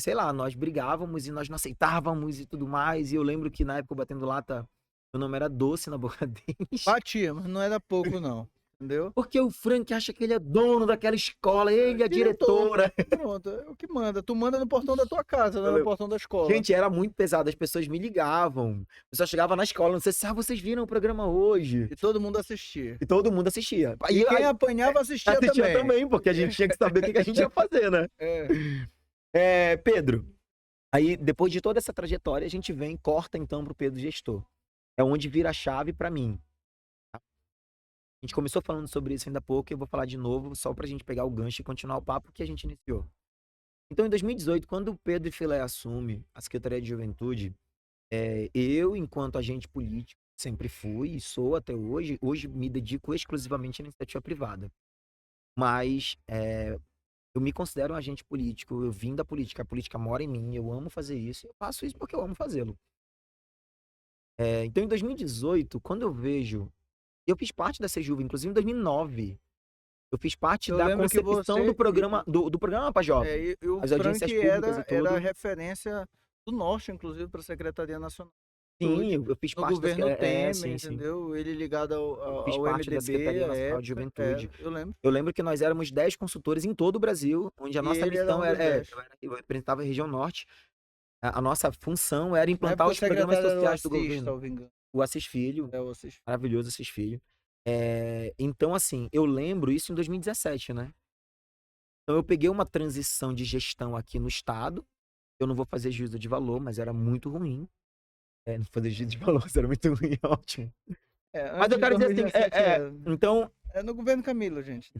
sei lá, nós brigávamos e nós não aceitávamos e tudo mais. E eu lembro que na época, Batendo Lata, meu nome era Doce na boca deles. Batia, mas não era pouco não, entendeu? Porque o Frank acha que ele é dono daquela escola, ele é a diretora. Pronto, é o que manda. Tu manda no portão da tua casa, não no portão da escola. Gente, era muito pesado, as pessoas me ligavam. O pessoal chegava na escola, não sei se vocês viram o programa hoje. E todo mundo assistia. E todo mundo assistia. E quem apanhava assistia também. Porque a gente tinha que saber o que a gente ia fazer, né? Pedro, aí depois de toda essa trajetória, a gente vem, corta então pro Pedro Gestor. É onde vira a chave pra mim. Tá? A gente começou falando sobre isso ainda há pouco e eu vou falar de novo, só pra gente pegar o gancho e continuar o papo que a gente iniciou. Então, em 2018, quando o Pedro Filé assume a Secretaria de Juventude, eu, enquanto agente político, sempre fui e sou até hoje. Hoje me dedico exclusivamente à iniciativa privada. Mas eu me considero um agente político, eu vim da política, a política mora em mim, eu amo fazer isso e eu faço isso porque eu amo fazê-lo. Então, em 2018, quando eu vejo... Eu fiz parte da Sejuva, inclusive em 2009. Eu fiz parte da concepção do programa, do programa para jovem. E o as audiências Frank públicas e tudo. era referência do Norte, inclusive, para a Secretaria Nacional. Sim, eu fiz parte do governo Temer, sim. entendeu? Ele ligado ao fiz parte MDB, da Secretaria Nacional de Juventude. eu lembro. Eu lembro que nós éramos 10 consultores em todo o Brasil, onde a nossa missão eu representava a região norte. A nossa função era implantar os programas sociais do governo. O Assis Filho, maravilhoso Assis Filho. Então, assim, eu lembro isso em 2017, né? Então, eu peguei uma transição de gestão aqui no estado. Eu não vou fazer juízo de valor, mas era muito ruim. Não fazer juízo de valor, era muito ruim, ótimo. Mas eu quero dizer assim, então... É no governo Camilo, gente.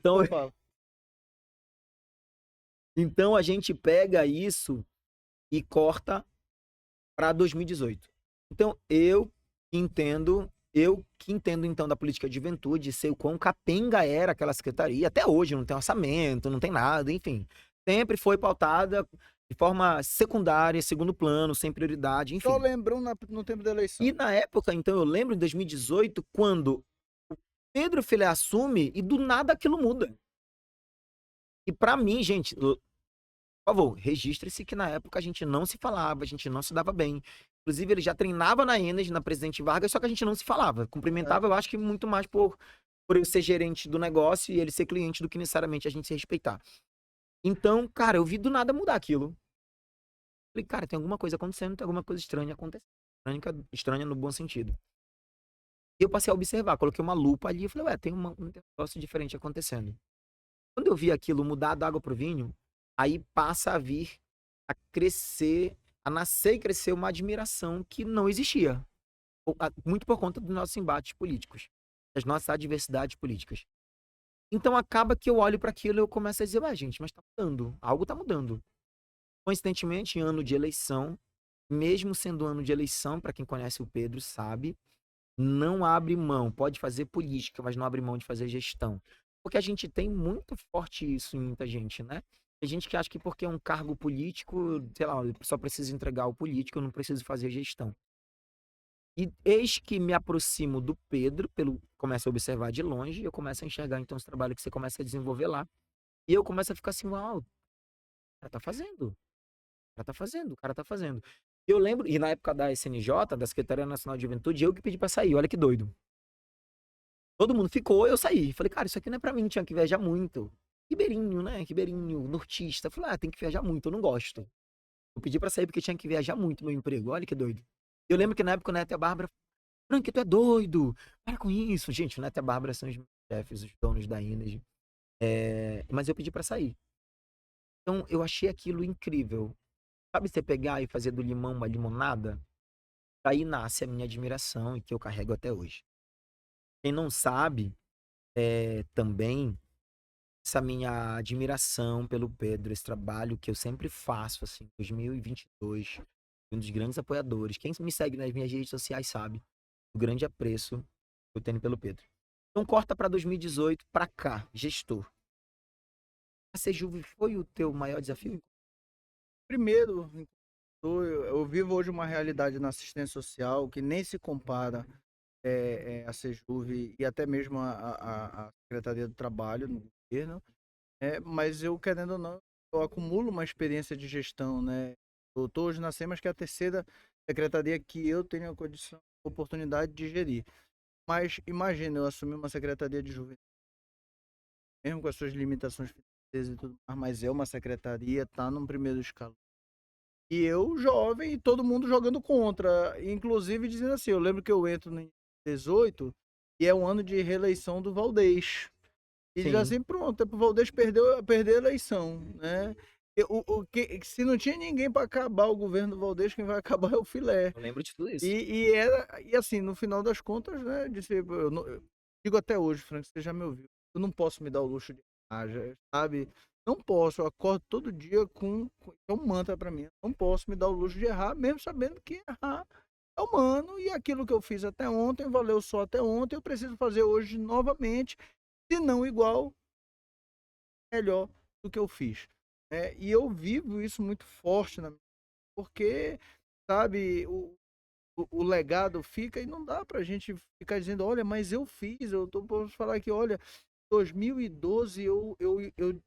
Então, a gente pega isso e corta para 2018. Então, eu que entendo então da política de juventude, sei o quão capenga era aquela secretaria, até hoje não tem orçamento, não tem nada, enfim. Sempre foi pautada de forma secundária, segundo plano, sem prioridade, enfim. Só lembrou no tempo da eleição. E na época, então, eu lembro em 2018, quando o Pedro Filé assume e do nada aquilo muda. E pra mim, gente, por favor, registre-se que na época a gente não se falava, a gente não se dava bem. Inclusive, ele já treinava na Enes, na Presidente Vargas, só que a gente não se falava. Cumprimentava, eu acho que muito mais por eu ser gerente do negócio e ele ser cliente do que necessariamente a gente se respeitar. Então, cara, eu vi do nada mudar aquilo. Falei, cara, tem alguma coisa acontecendo, tem alguma coisa estranha acontecendo. Estranha no bom sentido. E eu passei a observar, coloquei uma lupa ali e falei, ué, tem um negócio diferente acontecendo. Quando eu vi aquilo mudar da água pro vinho, aí passa a vir a crescer, a nascer e crescer uma admiração que não existia. Muito por conta dos nossos embates políticos, das nossas adversidades políticas. Então acaba que eu olho para aquilo e eu começo a dizer, ué, gente, mas tá mudando, algo tá mudando. Coincidentemente, em ano de eleição, mesmo sendo ano de eleição, para quem conhece o Pedro sabe, não abre mão, pode fazer política, mas não abre mão de fazer gestão. Porque a gente tem muito forte isso em muita gente, né? Tem gente que acha que porque é um cargo político, sei lá, eu só preciso entregar o político, eu não preciso fazer gestão. E eis que me aproximo do Pedro, começo a observar de longe, e eu começo a enxergar então os trabalhos que você começa a desenvolver lá. E eu começo a ficar assim, uau, o cara tá fazendo, o cara tá fazendo, o cara tá fazendo. Eu lembro, e na época da SNJ, da Secretaria Nacional de Juventude, eu que pedi pra sair, olha que doido. Todo mundo ficou, eu saí. Falei, cara, isso aqui não é pra mim, tinha que viajar muito. Ribeirinho, né? Ribeirinho, nortista. Falei, tem que viajar muito, eu não gosto. Eu pedi pra sair porque tinha que viajar muito meu emprego, olha que doido. Eu lembro que na época o Neto e a Bárbara, Frank, tu é doido, para com isso. Gente, o Neto e a Bárbara são os meus chefes, os donos da Inês. Mas eu pedi pra sair. Então eu achei aquilo incrível. Sabe você pegar e fazer do limão uma limonada? Daí nasce a minha admiração e que eu carrego até hoje. Quem não sabe, também essa minha admiração pelo Pedro, esse trabalho que eu sempre faço, assim, 2022, um dos grandes apoiadores. Quem me segue nas minhas redes sociais sabe o grande apreço que eu tenho pelo Pedro. Então corta para 2018, para cá, gestor. A Sejuve foi o teu maior desafio? Primeiro, eu vivo hoje uma realidade na assistência social que nem se compara a Sejuve e até mesmo a Secretaria do Trabalho no governo. Mas eu, querendo ou não, eu acumulo uma experiência de gestão, né? Eu estou hoje na SEMAS, que é a terceira secretaria que eu tenho a condição, oportunidade de gerir. Mas imagina, eu assumir uma secretaria de juventude, mesmo com as suas limitações financeiras e tudo mais, mas é uma secretaria, tá num primeiro escalão. E eu, jovem, e todo mundo jogando contra, inclusive dizendo assim, eu lembro que eu entro no 18 e é um ano de reeleição do Valdez. E diz Sim, assim, pronto, é pro Valdez perder a eleição, né? Se não tinha ninguém para acabar o governo do Valdez, quem vai acabar é o filé. eu lembro de tudo isso. E assim, no final das contas, né, disse, eu digo até hoje, Frank, você já me ouviu, eu não posso me dar o luxo de errar, sabe? Não posso, eu acordo todo dia é um mantra para mim, não posso me dar o luxo de errar, mesmo sabendo que errar é humano e aquilo que eu fiz até ontem valeu só até ontem, eu preciso fazer hoje novamente, se não igual, melhor do que eu fiz. E eu vivo isso muito forte na minha, porque, sabe, o legado fica e não dá pra gente ficar dizendo, olha, mas eu fiz, posso falar que, olha, 2012 eu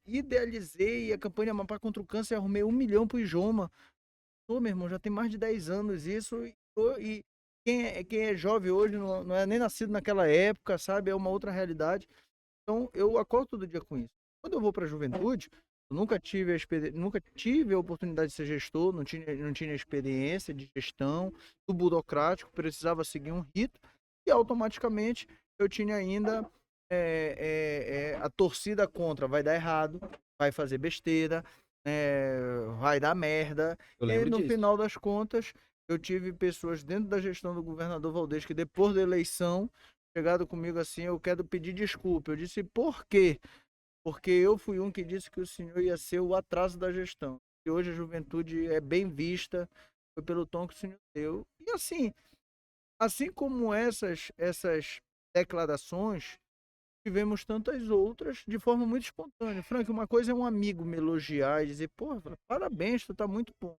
idealizei a campanha Amapá contra o Câncer e arrumei 1 milhão pro Ijoma. Meu irmão, já tem mais de 10 anos isso, e quem é jovem hoje não é nem nascido naquela época, sabe? É uma outra realidade. Então, eu acordo todo dia com isso. Quando eu vou para a juventude, eu nunca tive a oportunidade de ser gestor, não tinha experiência de gestão, do burocrático, precisava seguir um rito, e automaticamente eu tinha ainda a torcida contra, vai dar errado, vai fazer besteira, vai dar merda. Eu E lembro no disso. final das contas, eu tive pessoas dentro da gestão do governador Valdez que depois da eleição chegado comigo assim, eu quero pedir desculpa. Eu disse, por quê? Porque eu fui um que disse que o senhor ia ser o atraso da gestão. E hoje a juventude é bem vista, foi pelo tom que o senhor deu. E assim como essas declarações, tivemos tantas outras de forma muito espontânea. Frank, uma coisa é um amigo me elogiar e dizer, pô, parabéns, tu tá muito bom.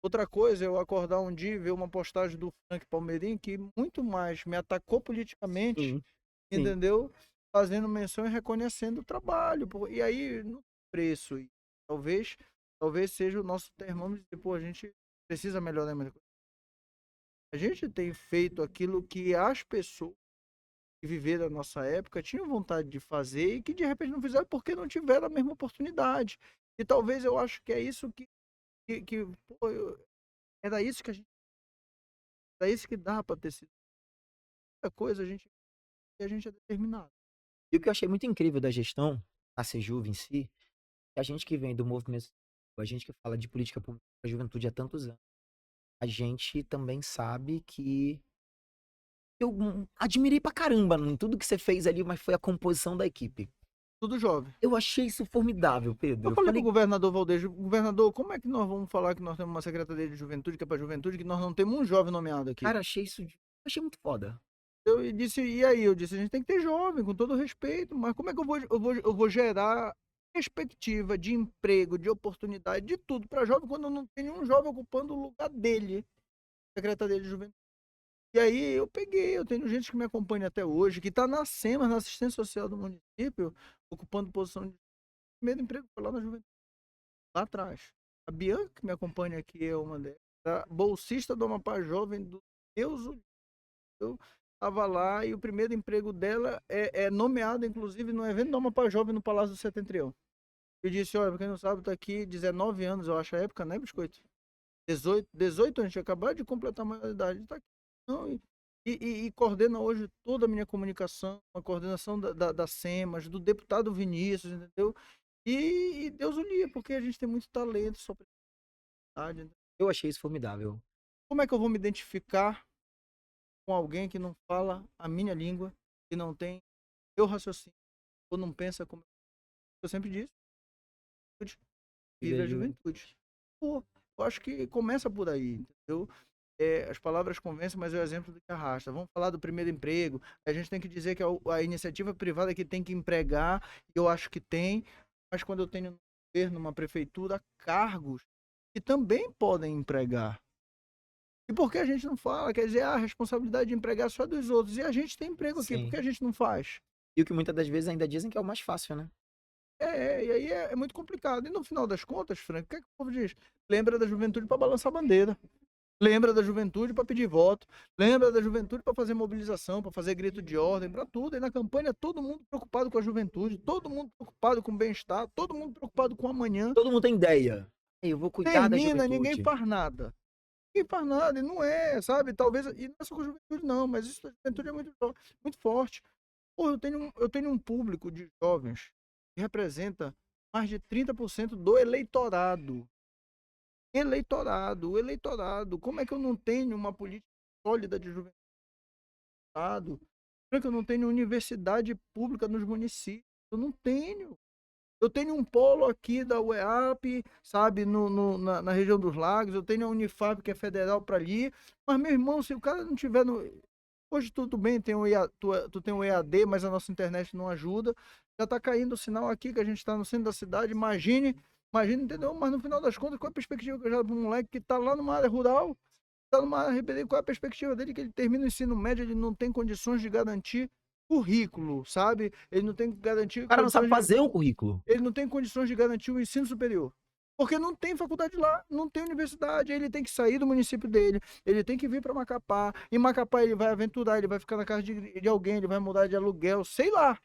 Outra coisa é eu acordar um dia e ver uma postagem do Frank Palmeirim que muito mais me atacou politicamente, Sim, sim. entendeu? Fazendo menção e reconhecendo o trabalho. E aí, no preço, e talvez seja o nosso termômetro de, pô, a gente precisa melhorar. A gente tem feito aquilo que as pessoas que viveram a nossa época tinham vontade de fazer e que de repente não fizeram porque não tiveram a mesma oportunidade. E talvez eu acho que é isso que pô, era isso que era isso que dá para ter sido. Muita coisa a gente é determinado. E o que eu achei muito incrível da gestão, a Sejuve em si, é a gente que vem do movimento, a gente que fala de política pública para a juventude há tantos anos, a gente também sabe que eu admirei pra caramba em tudo que você fez ali, mas foi a composição da equipe. tudo jovem. Eu achei isso formidável, Pedro. Eu falei pro governador Valdejo, governador, como é que nós vamos falar que nós temos uma secretaria de juventude, que é pra juventude, que nós não temos um jovem nomeado aqui? Cara, achei muito foda. Eu disse, e aí? Eu disse, a gente tem que ter jovem, com todo respeito, mas como é que eu vou gerar perspectiva de emprego, de oportunidade, de tudo para jovem, quando eu não tenho nenhum jovem ocupando o lugar dele, secretaria de juventude? E aí eu tenho gente que me acompanha até hoje, que está na SEMAS, na assistência social do município, ocupando posição de primeiro emprego, foi lá na juventude, lá atrás. A Bianca, que me acompanha aqui, é uma delas, a bolsista do Amapá Jovem, do Deus o eu estava lá e o primeiro emprego dela é nomeado, inclusive, no evento do Amapá Jovem no Palácio do Setentrião. Eu disse, olha, pra quem não sabe, tá aqui 19 anos, eu acho, a época, né, Biscoito? 18 anos, tinha acabado de completar a maioridade, tá aqui. Não, e coordena hoje toda a minha comunicação, a coordenação da SEMAS, do deputado Vinícius, entendeu? E Deus o lia, porque a gente tem muito talento, só precisa. Eu achei isso formidável. Como é que eu vou me identificar com alguém que não fala a minha língua, que não tem meu raciocínio, ou não pensa como eu sempre disse? Vive a juventude. Pô, eu acho que começa por aí, entendeu? As palavras convencem, mas é o exemplo do que arrasta. Vamos falar do primeiro emprego. A gente tem que dizer que a iniciativa privada que tem que empregar, e eu acho que tem, mas quando eu tenho no governo, numa prefeitura, cargos que também podem empregar. E por que a gente não fala? Quer dizer, a responsabilidade de empregar só é dos outros. E a gente tem emprego aqui, por que a gente não faz? E o que muitas das vezes ainda dizem que é o mais fácil, né? E aí é muito complicado. E no final das contas, Frank, o que é que o povo diz? Lembra da juventude para balançar a bandeira. Lembra da juventude para pedir voto. Lembra da juventude para fazer mobilização, para fazer grito de ordem, para tudo. E na campanha todo mundo preocupado com a juventude, todo mundo preocupado com o bem-estar, todo mundo preocupado com o amanhã. Todo mundo tem ideia. Eu vou cuidar da juventude. Ninguém faz nada. Ninguém faz nada, e não é, sabe? Talvez, e não é só com a juventude não, mas isso da juventude é muito forte. Pô, eu tenho um público de jovens que representa mais de 30% do eleitorado. O eleitorado. Como é que eu não tenho uma política sólida de juventude? Como é que eu não tenho universidade pública nos municípios? Eu não tenho. Eu tenho um polo aqui da UEAP, sabe, na região dos lagos. Eu tenho a Unifap, que é federal, para ali. Mas, meu irmão, se o cara não tiver no... Hoje tudo bem, tem tu tem um EAD, mas a nossa internet não ajuda. Já tá caindo o sinal aqui, que a gente está no centro da cidade. Imagine, entendeu? Mas no final das contas, qual é a perspectiva que eu já dou para um moleque que tá lá numa área rural, tá numa área ribeirinha, qual é a perspectiva dele que ele termina o ensino médio, ele não tem condições de garantir currículo, sabe? Ele não tem garantir... O cara não sabe fazer um currículo. Ele não tem condições de garantir o ensino superior. Porque não tem faculdade lá, não tem universidade, ele tem que sair do município dele, ele tem que vir para Macapá, em Macapá ele vai aventurar, ele vai ficar na casa de alguém, ele vai mudar de aluguel, sei lá.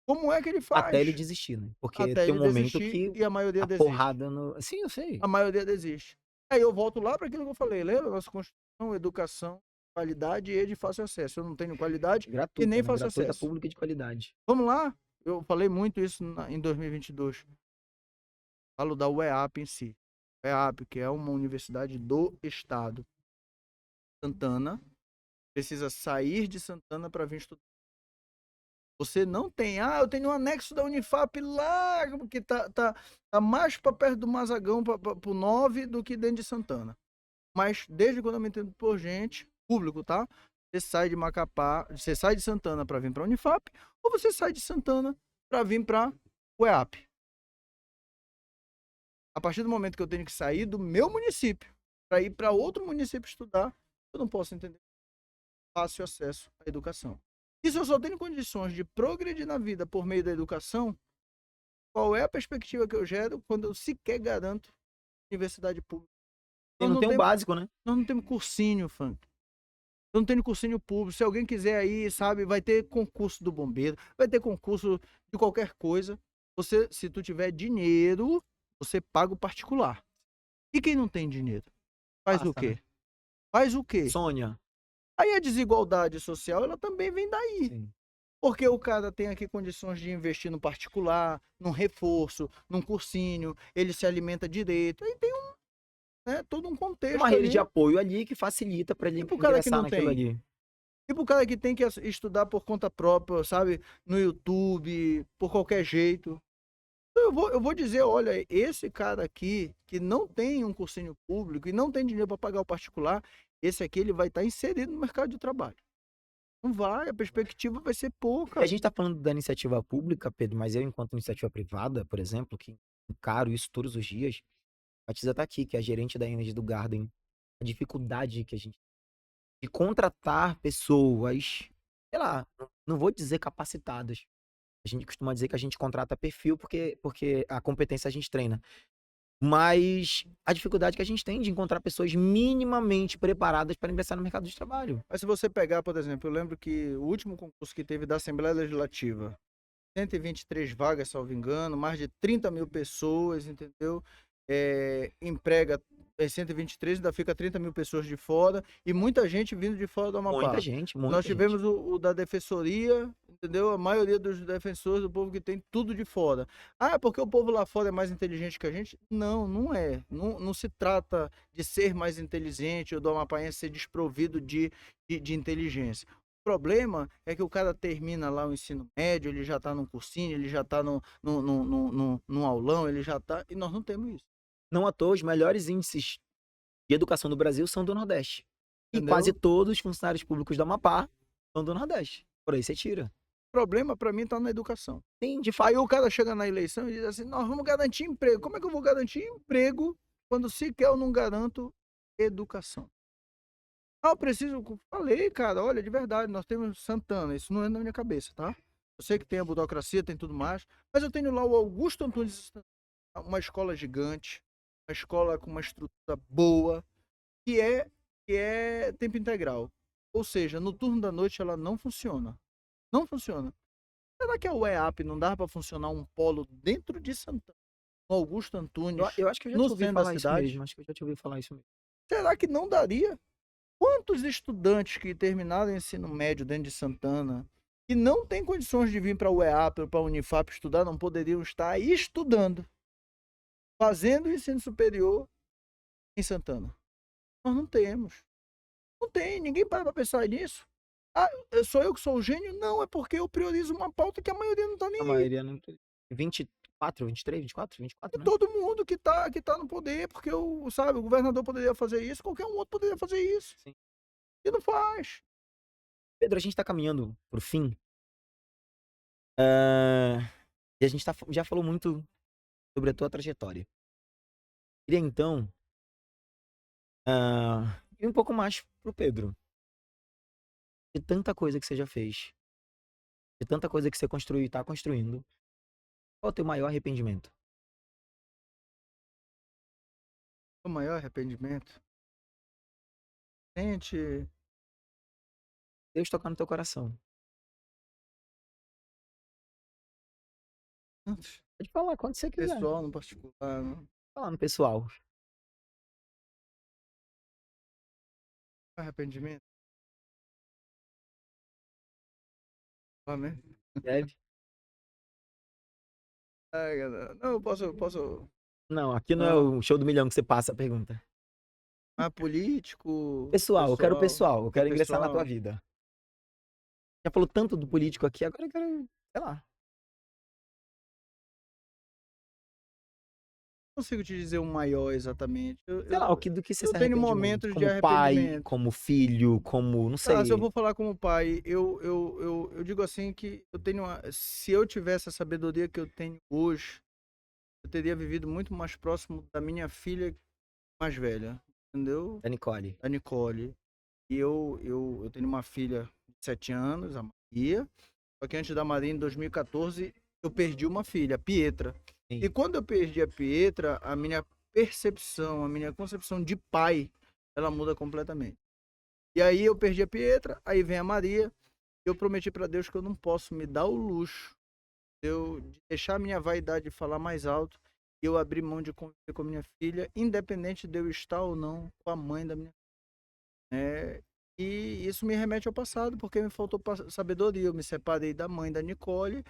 Como é que ele faz? Até ele desistir, né? Porque Até tem um momento que e a maioria desiste. Porrada no... Sim, eu sei. A maioria desiste. Aí eu volto lá para aquilo que eu falei, lembra? Nossa Constituição, educação, qualidade e de fácil acesso. Eu não tenho qualidade gratuita, e nem né? fácil Gratuita, acesso. Pública de qualidade. Vamos lá? Eu falei muito isso em 2022. Falo da UEAP em si. UEAP, que é uma universidade do estado. Santana precisa sair de Santana para vir estudar. Você não tem, eu tenho um anexo da Unifap lá, porque tá mais para perto do Mazagão, para o 9, do que dentro de Santana. Mas desde quando eu me entendo por gente, público, tá? Você sai de Macapá, você sai de Santana para vir para a Unifap, ou você sai de Santana para vir para UEAP. A partir do momento que eu tenho que sair do meu município para ir para outro município estudar, eu não posso entender fácil acesso à educação. E se eu só tenho condições de progredir na vida por meio da educação, qual é a perspectiva que eu gero quando eu sequer garanto universidade pública? Não tem o básico, né? Nós não temos cursinho, Funk. Eu não tenho cursinho público. Se alguém quiser aí, sabe, vai ter concurso do bombeiro, vai ter concurso de qualquer coisa. Você, se tu tiver dinheiro, você paga o particular. E quem não tem dinheiro? Faz o quê? Né? Faz o quê? Sonha. Aí a desigualdade social, ela também vem daí. Sim. Porque o cara tem aqui condições de investir no particular, num reforço, num cursinho, ele se alimenta direito. Aí tem todo um contexto. Uma rede de apoio ali que facilita para ele pro cara que ingressar não naquilo tem. ali. Tipo o cara que tem que estudar por conta própria, sabe? No YouTube, por qualquer jeito. Eu vou dizer, olha, esse cara aqui, que não tem um cursinho público e não tem dinheiro para pagar o particular, esse aqui ele vai estar inserido no mercado de trabalho. Não vai, a perspectiva vai ser pouca. A gente tá falando da iniciativa pública, Pedro, mas eu, enquanto iniciativa privada, por exemplo, que encaro isso todos os dias, a Tisa tá aqui, que é a gerente da Energy do Garden. A dificuldade que a gente de contratar pessoas, sei lá, não vou dizer capacitadas. A gente costuma dizer que a gente contrata perfil porque a competência a gente treina. Mas a dificuldade que a gente tem de encontrar pessoas minimamente preparadas para ingressar no mercado de trabalho. Mas se você pegar, por exemplo, eu lembro que o último concurso que teve da Assembleia Legislativa, 123 vagas, salvo engano, mais de 30 mil pessoas, entendeu? Emprega 123, ainda fica 30 mil pessoas de fora e muita gente vindo de fora do Amapá. Muita gente, muita Nós tivemos gente. o da defensoria, entendeu? A maioria dos defensores do povo que tem tudo de fora. Ah, é porque o povo lá fora é mais inteligente que a gente? Não, não é. Não se trata de ser mais inteligente ou do amapaense ser desprovido de inteligência. O problema é que o cara termina lá o ensino médio, ele já está num cursinho, ele já está num aulão, ele já está. E nós não temos isso. Não à toa, os melhores índices de educação do Brasil são do Nordeste. E Entendeu? quase todos os funcionários públicos do Amapá são do Nordeste. Por aí você tira. O problema, para mim, está na educação. Sim, de fato. Aí o cara chega na eleição e diz assim: nós vamos garantir emprego. Como é que eu vou garantir emprego quando sequer eu não garanto educação? Ah, eu preciso. Falei, cara, olha, de verdade, nós temos Santana, isso não é na minha cabeça, tá? Eu sei que tem a burocracia, tem tudo mais, mas eu tenho lá o Augusto Antunes, uma escola gigante, uma escola com uma estrutura boa, que é tempo integral. Ou seja, no turno da noite ela não funciona. Não funciona. Será que a UEAP não dava para funcionar um polo dentro de Santana? No Augusto Antunes, Eu acho que eu já no te ouvi centro da falar isso cidade? mesmo. Acho que eu já te ouvi falar isso mesmo. Será que não daria? Quantos estudantes que terminaram o ensino médio dentro de Santana, que não têm condições de vir para a UEAP ou para a Unifap estudar, não poderiam estar estudando, fazendo o ensino superior em Santana? Nós não temos. Não tem, ninguém para pensar nisso. Ah, sou eu que sou o gênio? Não, é porque eu priorizo uma pauta que a maioria não está nem A aí. maioria não tem. 24, 23, 24, 24, E né? todo mundo que tá no poder, porque sabe, o governador poderia fazer isso, qualquer um outro poderia fazer isso. Sim. E não faz. Pedro, a gente tá caminhando pro fim. E a gente já falou muito sobre a tua trajetória. Queria então ir um pouco mais pro Pedro. De tanta coisa que você já fez, de tanta coisa que você construiu e tá construindo, qual é o teu maior arrependimento? O maior arrependimento. Gente, Deus tocar no teu coração. Pode falar quando você quiser. pessoal no particular, não. Falar no pessoal. Arrependimento. Lá mesmo. Deve. Ai, galera. Não, eu posso. Não, aqui não é Não. o show do milhão que você passa a pergunta. Ah, político. Pessoal, eu quero pessoal. Eu quero ingressar na tua pessoal. vida. Já falou tanto do político aqui, agora eu quero, sei lá. Não consigo te dizer o maior exatamente. Sei lá, do que você se eu tenho arrepende muito. momentos de Como pai, arrependimento. como filho, como, não sei. Ah, se eu vou falar como pai, eu digo assim que eu tenho se eu tivesse a sabedoria que eu tenho hoje, eu teria vivido muito mais próximo da minha filha mais velha, entendeu? Da Nicole. A Nicole. E eu tenho uma filha de 7 anos, a Maria. Só que antes da Maria, em 2014, eu perdi uma filha, a Pietra. Sim. E quando eu perdi a Pietra, a minha percepção, a minha concepção de pai, ela muda completamente. E aí eu perdi a Pietra, aí vem a Maria. Eu prometi para Deus que eu não posso me dar o luxo de deixar a minha vaidade falar mais alto e eu abrir mão de conviver com a minha filha, independente de eu estar ou não com a mãe da minha filha. E isso me remete ao passado, porque me faltou sabedoria. Eu me separei da mãe da Nicole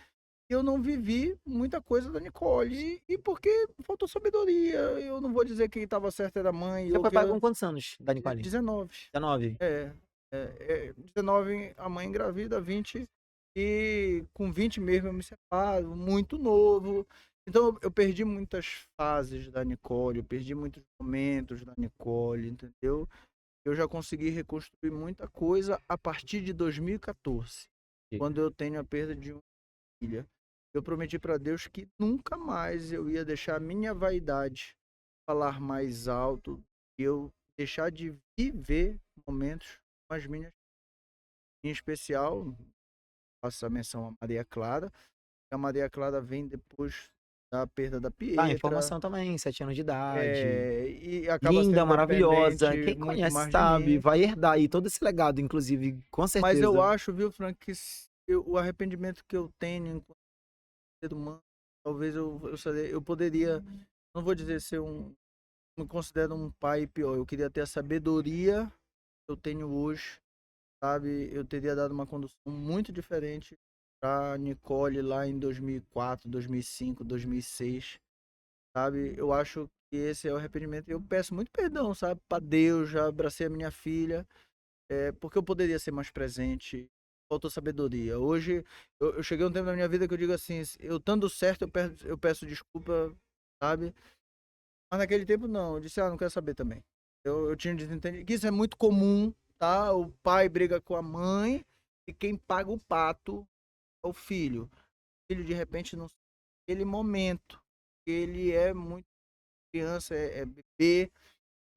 e eu não vivi muita coisa da Nicole. E porque faltou sabedoria. Eu não vou dizer que estava certo era a mãe. Você foi pai com quantos anos da Nicole? 19. 19. É. 19 a mãe engravida, 20 e com 20 mesmo eu me separo, muito novo. Então eu perdi muitas fases da Nicole, eu perdi muitos momentos da Nicole, entendeu? Eu já consegui reconstruir muita coisa a partir de 2014, quando eu tenho a perda de uma filha. Eu prometi para Deus que nunca mais eu ia deixar a minha vaidade falar mais alto, e eu deixar de viver momentos com as minhas. Em especial, faço a menção a Maria Clara. A Maria Clara vem depois da perda da Ah, Pietra. informação também, 7 anos de idade. E acaba Linda, sendo maravilhosa. dependente Quem muito conhece mais de sabe, mim. vai herdar aí todo esse legado, inclusive, com Mas eu certeza. acho, viu, Frank, que o arrependimento que eu tenho enquanto ser humano, talvez eu poderia, não vou dizer ser me considero um pai pior. Eu queria ter a sabedoria que eu tenho hoje, sabe? Eu teria dado uma condução muito diferente para Nicole lá em 2004, 2005, 2006, sabe? Eu acho que esse é o arrependimento. Eu peço muito perdão, sabe? Para Deus, já abracei a minha filha, porque eu poderia ser mais presente. Faltou sabedoria. Hoje, eu cheguei a um tempo na minha vida que eu digo assim, eu estando certo, eu peço desculpa, sabe? Mas naquele tempo não, eu disse, não quero saber também. Eu tinha um desentendimento, que isso é muito comum, tá? O pai briga com a mãe e quem paga o pato é o filho. O filho, de repente, não naquele momento, ele é muito criança, é bebê,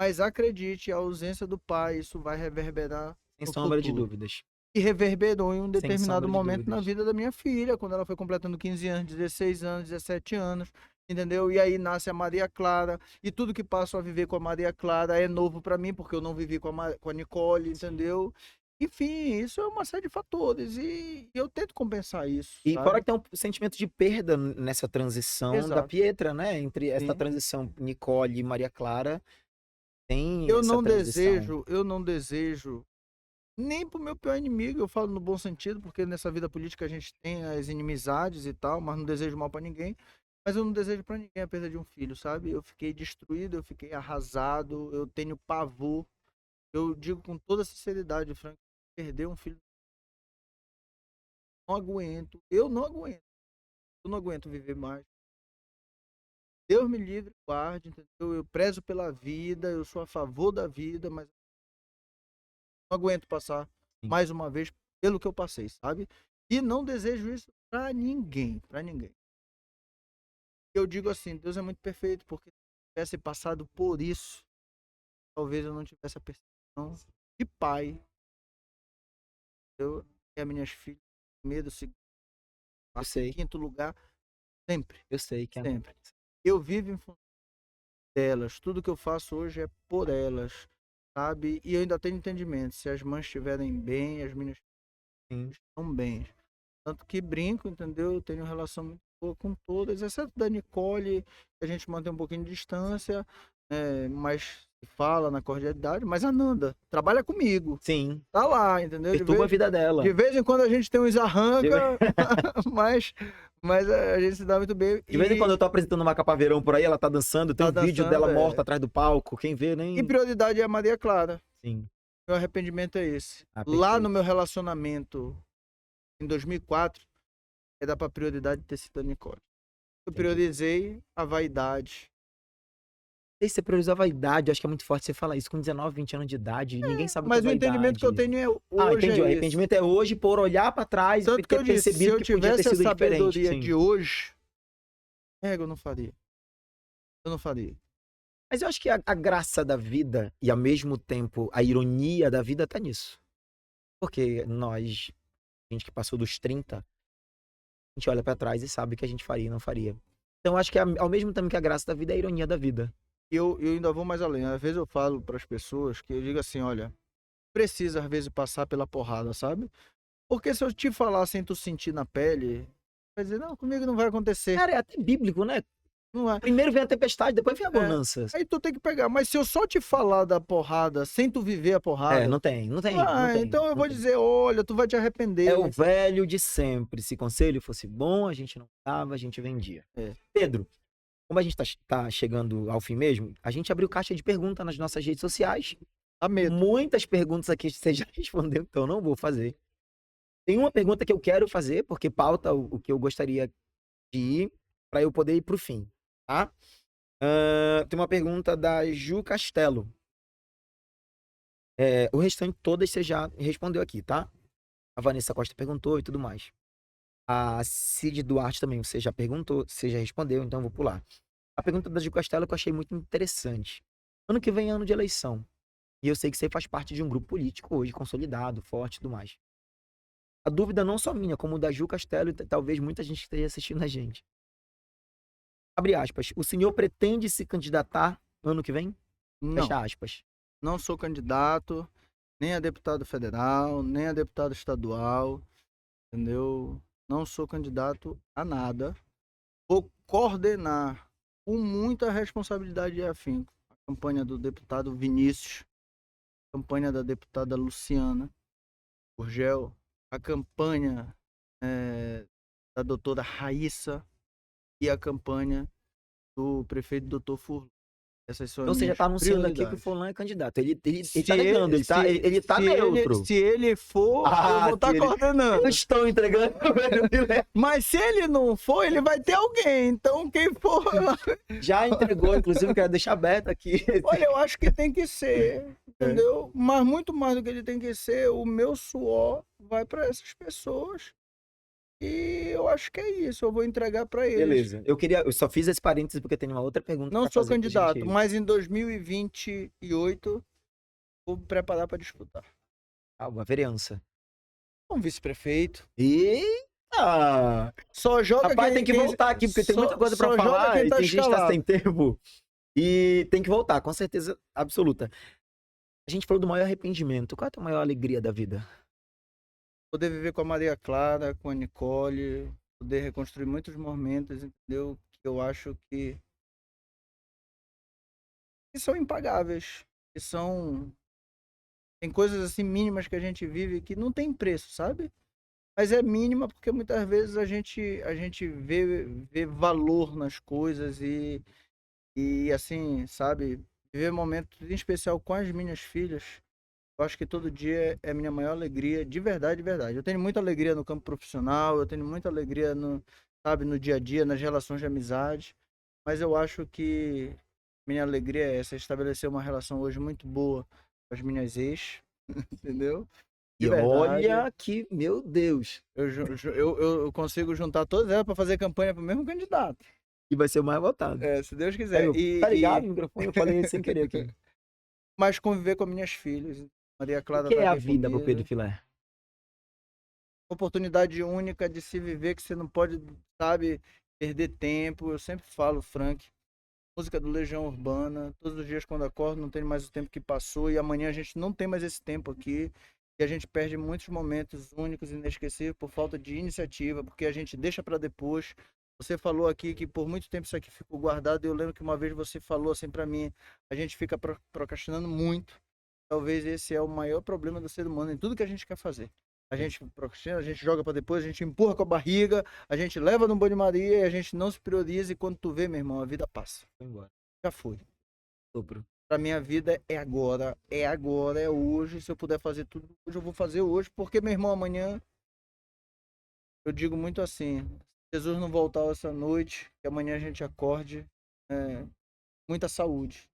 mas acredite, a ausência do pai, isso vai reverberar Sem no sombra de futuro. dúvidas. E reverberou em um Sem determinado sombra de momento na dúvidas. vida da minha filha, quando ela foi completando 15 anos, 16 anos, 17 anos, entendeu? E aí nasce a Maria Clara, e tudo que passo a viver com a Maria Clara é novo para mim, porque eu não vivi com a Nicole, entendeu? Enfim, isso é uma série de fatores, e eu tento compensar isso, E fora sabe? que tem um sentimento de perda nessa transição da Exato. Pietra, né? Entre essa Sim. transição Nicole e Maria Clara, tem Eu essa não transição. desejo nem pro meu pior inimigo, eu falo no bom sentido, porque nessa vida política a gente tem as inimizades e tal, mas não desejo mal para ninguém. Mas eu não desejo para ninguém a perda de um filho, sabe? Eu fiquei destruído, eu fiquei arrasado, eu tenho pavor. Eu digo com toda sinceridade, Frank, perder um filho, não aguento. Eu não aguento viver mais. Deus me livre, guarde, entendeu? Eu prezo pela vida, eu sou a favor da vida, mas não aguento passar Sim. mais uma vez pelo que eu passei, sabe? E não desejo isso para ninguém, para ninguém. Eu digo assim, Deus é muito perfeito, porque se eu tivesse passado por isso, talvez eu não tivesse a percepção de pai. Eu e as minhas filhas, medo, se Eu passa em sei, quinto lugar, sempre, eu sei que é. sempre. Eu vivo em função delas, tudo que eu faço hoje é por elas, sabe? E eu ainda tenho entendimento, se as mães estiverem bem, as minhas Sim. filhas estão bem. Tanto que brinco, entendeu? Eu tenho relação muito boa com todas, exceto da Nicole, que a gente mantém um pouquinho de distância, mas fala na cordialidade, mas a Nanda trabalha comigo, Sim. tá lá, entendeu? Perturba a vida De dela. vez em quando a gente tem uns arranca, mas, mas a gente se dá muito bem. De vez em quando E eu tô apresentando uma capa verão por aí, ela tá dançando, tem tá um vídeo dela dançando, morta atrás do palco. Quem vê E nem. prioridade é a Maria Clara. Sim. Meu arrependimento é esse. Ah, Lá no perfeito. meu relacionamento, em 2004, era pra prioridade ter sido a Nicole. Eu Entendi. priorizei a vaidade. E você priorizou a vaidade, eu acho que é muito forte você falar isso com 19, 20 anos de idade. Ninguém sabe o que é Mas o entendimento que eu vaidade. tenho Ah, hoje é entendi. O esse. arrependimento é hoje por olhar pra trás e Tanto que ter eu disse, se percebido eu que podia ter tivesse a sido diferente. sabedoria Sim. de hoje, eu não faria. Eu não faria. Mas eu acho que a graça da vida e ao mesmo tempo a ironia da vida tá nisso. Porque nós, gente que passou dos 30, a gente olha pra trás e sabe o que a gente faria e não faria. Então eu acho que ao mesmo tempo que a graça da vida é a ironia da vida. Eu ainda vou mais além. Às vezes eu falo para as pessoas que eu digo assim, olha, precisa às vezes passar pela porrada, sabe? Porque se eu te falar sem tu sentir na pele, vai dizer, não, comigo não vai acontecer. Cara, é até bíblico, né? Não é. Primeiro vem a tempestade, depois vem a É. bonança. Aí tu tem que pegar. Mas se eu só te falar da porrada sem tu viver a porrada, Não tem, não tem, não tem. então eu Não vou tem. dizer, olha, tu vai te É o arrepender. velho de sempre. Se conselho fosse bom, a gente não dava, a gente vendia. É. Pedro, como a gente tá chegando ao fim mesmo, a gente abriu caixa de pergunta nas nossas redes sociais. Dá medo. Muitas perguntas aqui você já respondeu, então eu não vou fazer. Tem uma pergunta que eu quero fazer, porque pauta o que eu gostaria de ir, para eu poder ir pro fim, tá? Tem uma pergunta da Ju Castelo. O restante todas você já respondeu aqui, tá? A Vanessa Costa perguntou e tudo mais. A Cid Duarte também você já perguntou, você já respondeu, então eu vou pular. A pergunta da Ju Castelo que eu achei muito interessante. Ano que vem é ano de eleição. E eu sei que você faz parte de um grupo político hoje, consolidado, forte e tudo mais. A dúvida não só minha, como da Ju Castelo e talvez muita gente que esteja assistindo a gente. Abre aspas. O senhor pretende se candidatar ano que vem? Não, Fecha aspas. não sou candidato nem a deputado federal, nem a deputado estadual, entendeu? Não sou candidato a nada. Vou coordenar com muita responsabilidade e afinco a campanha do deputado Vinícius, a campanha da deputada Luciana Gurgel, a campanha da doutora Raíssa e a campanha do prefeito doutor Furlan. Essas são as Então você já minhas está anunciando aqui que o prioridades. fulano é candidato. Ele tá Se negando, ele, ele tá neutro. se ele for, eu vou estar coordenando. Eu estou entregando o velho Filé. Mas se ele não for, ele vai ter alguém. Então, quem for. Já entregou, inclusive, quero deixar aberto aqui. Olha, eu acho que tem que ser, entendeu? Mas muito mais do que ele tem que ser, o meu suor vai para essas pessoas. E eu acho que é isso, eu vou entregar para eles. Beleza. Eu só fiz esse parênteses porque tem uma outra pergunta Não pra sou fazer pra candidato, gente. mas em 2028 vou me preparar para disputar. Uma vereança. Um vice-prefeito. Eita! Só joga Rapaz, tem que voltar aqui, porque tem muita coisa pra só joga falar quem e tá tem gente que tá escalado. sem tempo. E tem que voltar, com certeza absoluta. A gente falou do maior arrependimento. Qual é a tua maior alegria da vida? Poder viver com a Maria Clara, com a Nicole, poder reconstruir muitos momentos, entendeu? Que eu acho que são impagáveis, que são tem coisas assim mínimas que a gente vive que não tem preço, sabe? Mas é mínima porque muitas vezes a gente vê valor nas coisas e assim, sabe? Viver momentos em especial com as minhas filhas. Eu acho que todo dia é a minha maior alegria, de verdade, de verdade. Eu tenho muita alegria no campo profissional, eu tenho muita alegria no, sabe, no dia a dia, nas relações de amizade, mas eu acho que minha alegria é essa, estabelecer uma relação hoje muito boa com as minhas ex, entendeu? De E verdade. olha que, meu Deus, Eu consigo juntar todas elas para fazer campanha para o mesmo candidato. que vai ser o mais votado. É, se Deus quiser. Aí, tá ligado no microfone? Eu falei sem querer aqui. Mas conviver com minhas filhas. Maria O Clara que tá é a aqui vida pro Pedro comigo. Filé? Oportunidade única de se viver que você não pode, sabe, perder tempo. Eu sempre falo, Frank, música do Legião Urbana, todos os dias quando acordo não tenho mais o tempo que passou e amanhã a gente não tem mais esse tempo aqui e a gente perde muitos momentos únicos e inesquecíveis por falta de iniciativa, porque a gente deixa para depois. Você falou aqui que por muito tempo isso aqui ficou guardado e eu lembro que uma vez você falou assim para mim, a gente fica procrastinando muito. Talvez esse é o maior problema do ser humano em tudo que a gente quer fazer. A gente procrastina, a gente joga para depois, a gente empurra com a barriga, a gente leva no banho-maria e a gente não se prioriza e quando tu vê, meu irmão, a vida passa. Foi embora. Já foi. Sopro. Pra minha vida é agora, é hoje. Se eu puder fazer tudo hoje, eu vou fazer hoje, porque, meu irmão, amanhã eu digo muito assim: se Jesus não voltar essa noite, que amanhã a gente acorde, muita saúde.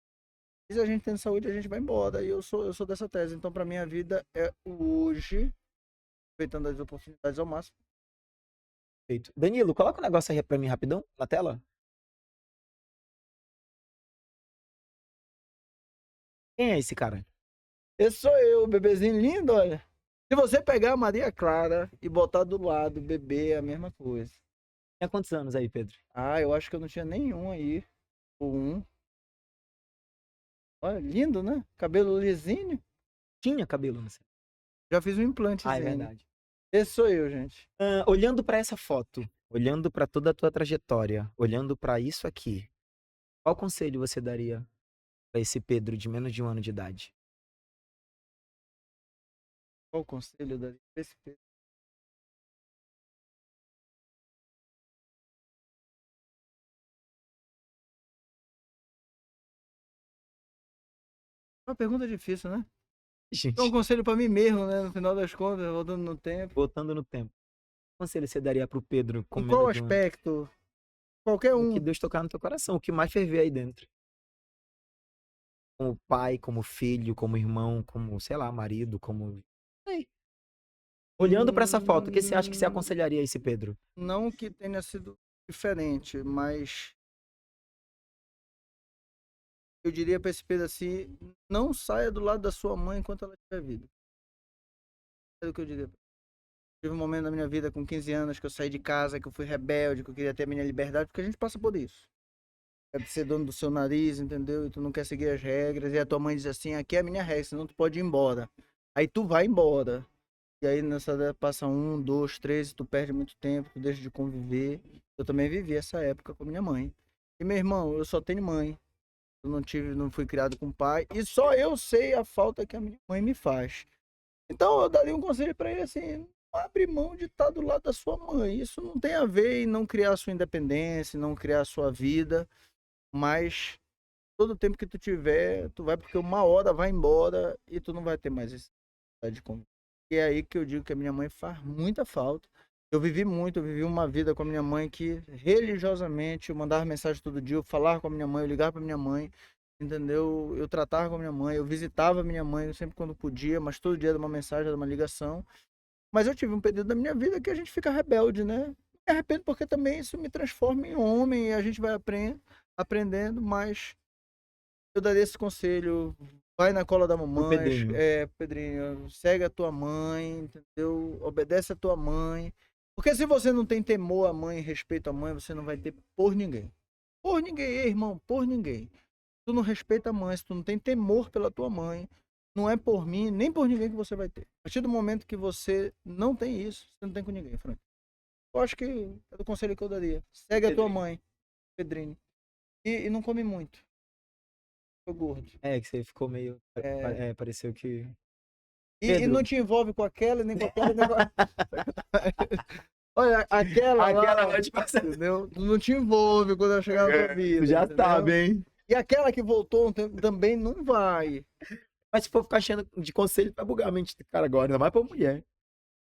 E se a gente tem saúde, a gente vai embora. E eu sou dessa tese. Então, pra minha vida é o hoje, aproveitando as oportunidades ao máximo. Feito. Danilo, coloca um negócio aí pra mim rapidão na tela. Quem é esse cara? Esse sou eu, bebezinho lindo, olha. Se você pegar a Maria Clara e botar do lado, bebê, é a mesma coisa. Tem quantos anos aí, Pedro? Ah, eu acho que eu não tinha nenhum aí. Ou um. Olha, lindo, né? Cabelo lisinho. Tinha cabelo, não sei. Já fiz um Ah, é implantezinho. verdade. Esse sou eu, gente. Olhando pra essa foto, olhando pra toda a tua trajetória, olhando pra isso aqui, qual conselho você daria pra esse Pedro de menos de um ano de idade? Qual o conselho da esse Pedro? Uma pergunta difícil, né? Gente, É um conselho pra mim mesmo, né? No final das contas, voltando no tempo. voltando no tempo. Que conselho você daria pro Pedro com Em menos qual de um ano? aspecto? Qualquer O que um. Deus tocar no teu coração, o que mais ferver aí dentro. Como pai, como filho, como irmão, como, sei lá, marido, como... Sei. Olhando pra essa foto, o que você acha que você Hum, aconselharia esse Pedro? Não que tenha sido diferente, mas eu diria pra esse Pedro assim, não saia do lado da sua mãe enquanto ela tiver vida. É o que eu diria. Tive um momento na minha vida com 15 anos que eu saí de casa, que eu fui rebelde, que eu queria ter a minha liberdade, porque a gente passa por isso. É ser dono do seu nariz, entendeu? E tu não quer seguir as regras, e a tua mãe diz assim, aqui é a minha regra, senão tu pode ir embora. Aí tu vai embora. E aí nessa época passa 1, 2, 3, tu perde muito tempo, tu deixa de conviver. Eu também vivi essa época com minha mãe. E meu irmão, eu só tenho mãe. Eu não fui criado com pai. E só eu sei a falta que a minha mãe me faz. Então eu daria um conselho para ele assim, não abre mão de estar do lado da sua mãe. Isso não tem a ver em não criar sua independência, não criar sua vida, mas todo o tempo que tu tiver, tu vai porque uma hora vai embora e tu não vai ter mais esse de conviver. E é aí que eu digo que a minha mãe faz muita falta. Eu vivi muito, eu vivi uma vida com a minha mãe que religiosamente eu mandava mensagem todo dia, eu falava com a minha mãe, eu ligava para minha mãe, entendeu? Eu tratava com a minha mãe, eu visitava a minha mãe sempre quando podia, mas todo dia era uma mensagem, era uma ligação. Mas eu tive um período da minha vida que a gente fica rebelde, né? Me arrependo porque também isso me transforma em homem e a gente vai aprendendo, mas eu daria esse conselho, vai na cola da Pro mamãe, Pedrinho. Pedrinho, segue a tua mãe, entendeu? Obedece a tua mãe. Porque se você não tem temor à mãe, respeito à mãe, você não vai ter por ninguém. Por ninguém, irmão, por ninguém. Tu não respeita a mãe, se tu não tem temor pela tua mãe, não é por mim, nem por ninguém que você vai ter. A partir do momento que você não tem isso, você não tem com ninguém, Frank. Eu acho que é o conselho que eu daria. Segue a tua mãe, Pedrinho. E não come muito. Ficou gordo. É, que você ficou meio... É, pareceu que... e Pedro, não te envolve com aquela, nem com aquela, nem com... Olha, aquela aquela lá, vai te passar. entendeu? Tu não te envolve quando eu chegar na tua vida, Tu já entendeu? sabe, hein? E aquela que voltou um tempo também não vai. Mas se for ficar achando de conselho, vai bugar a mente do cara agora, ainda mais pra mulher.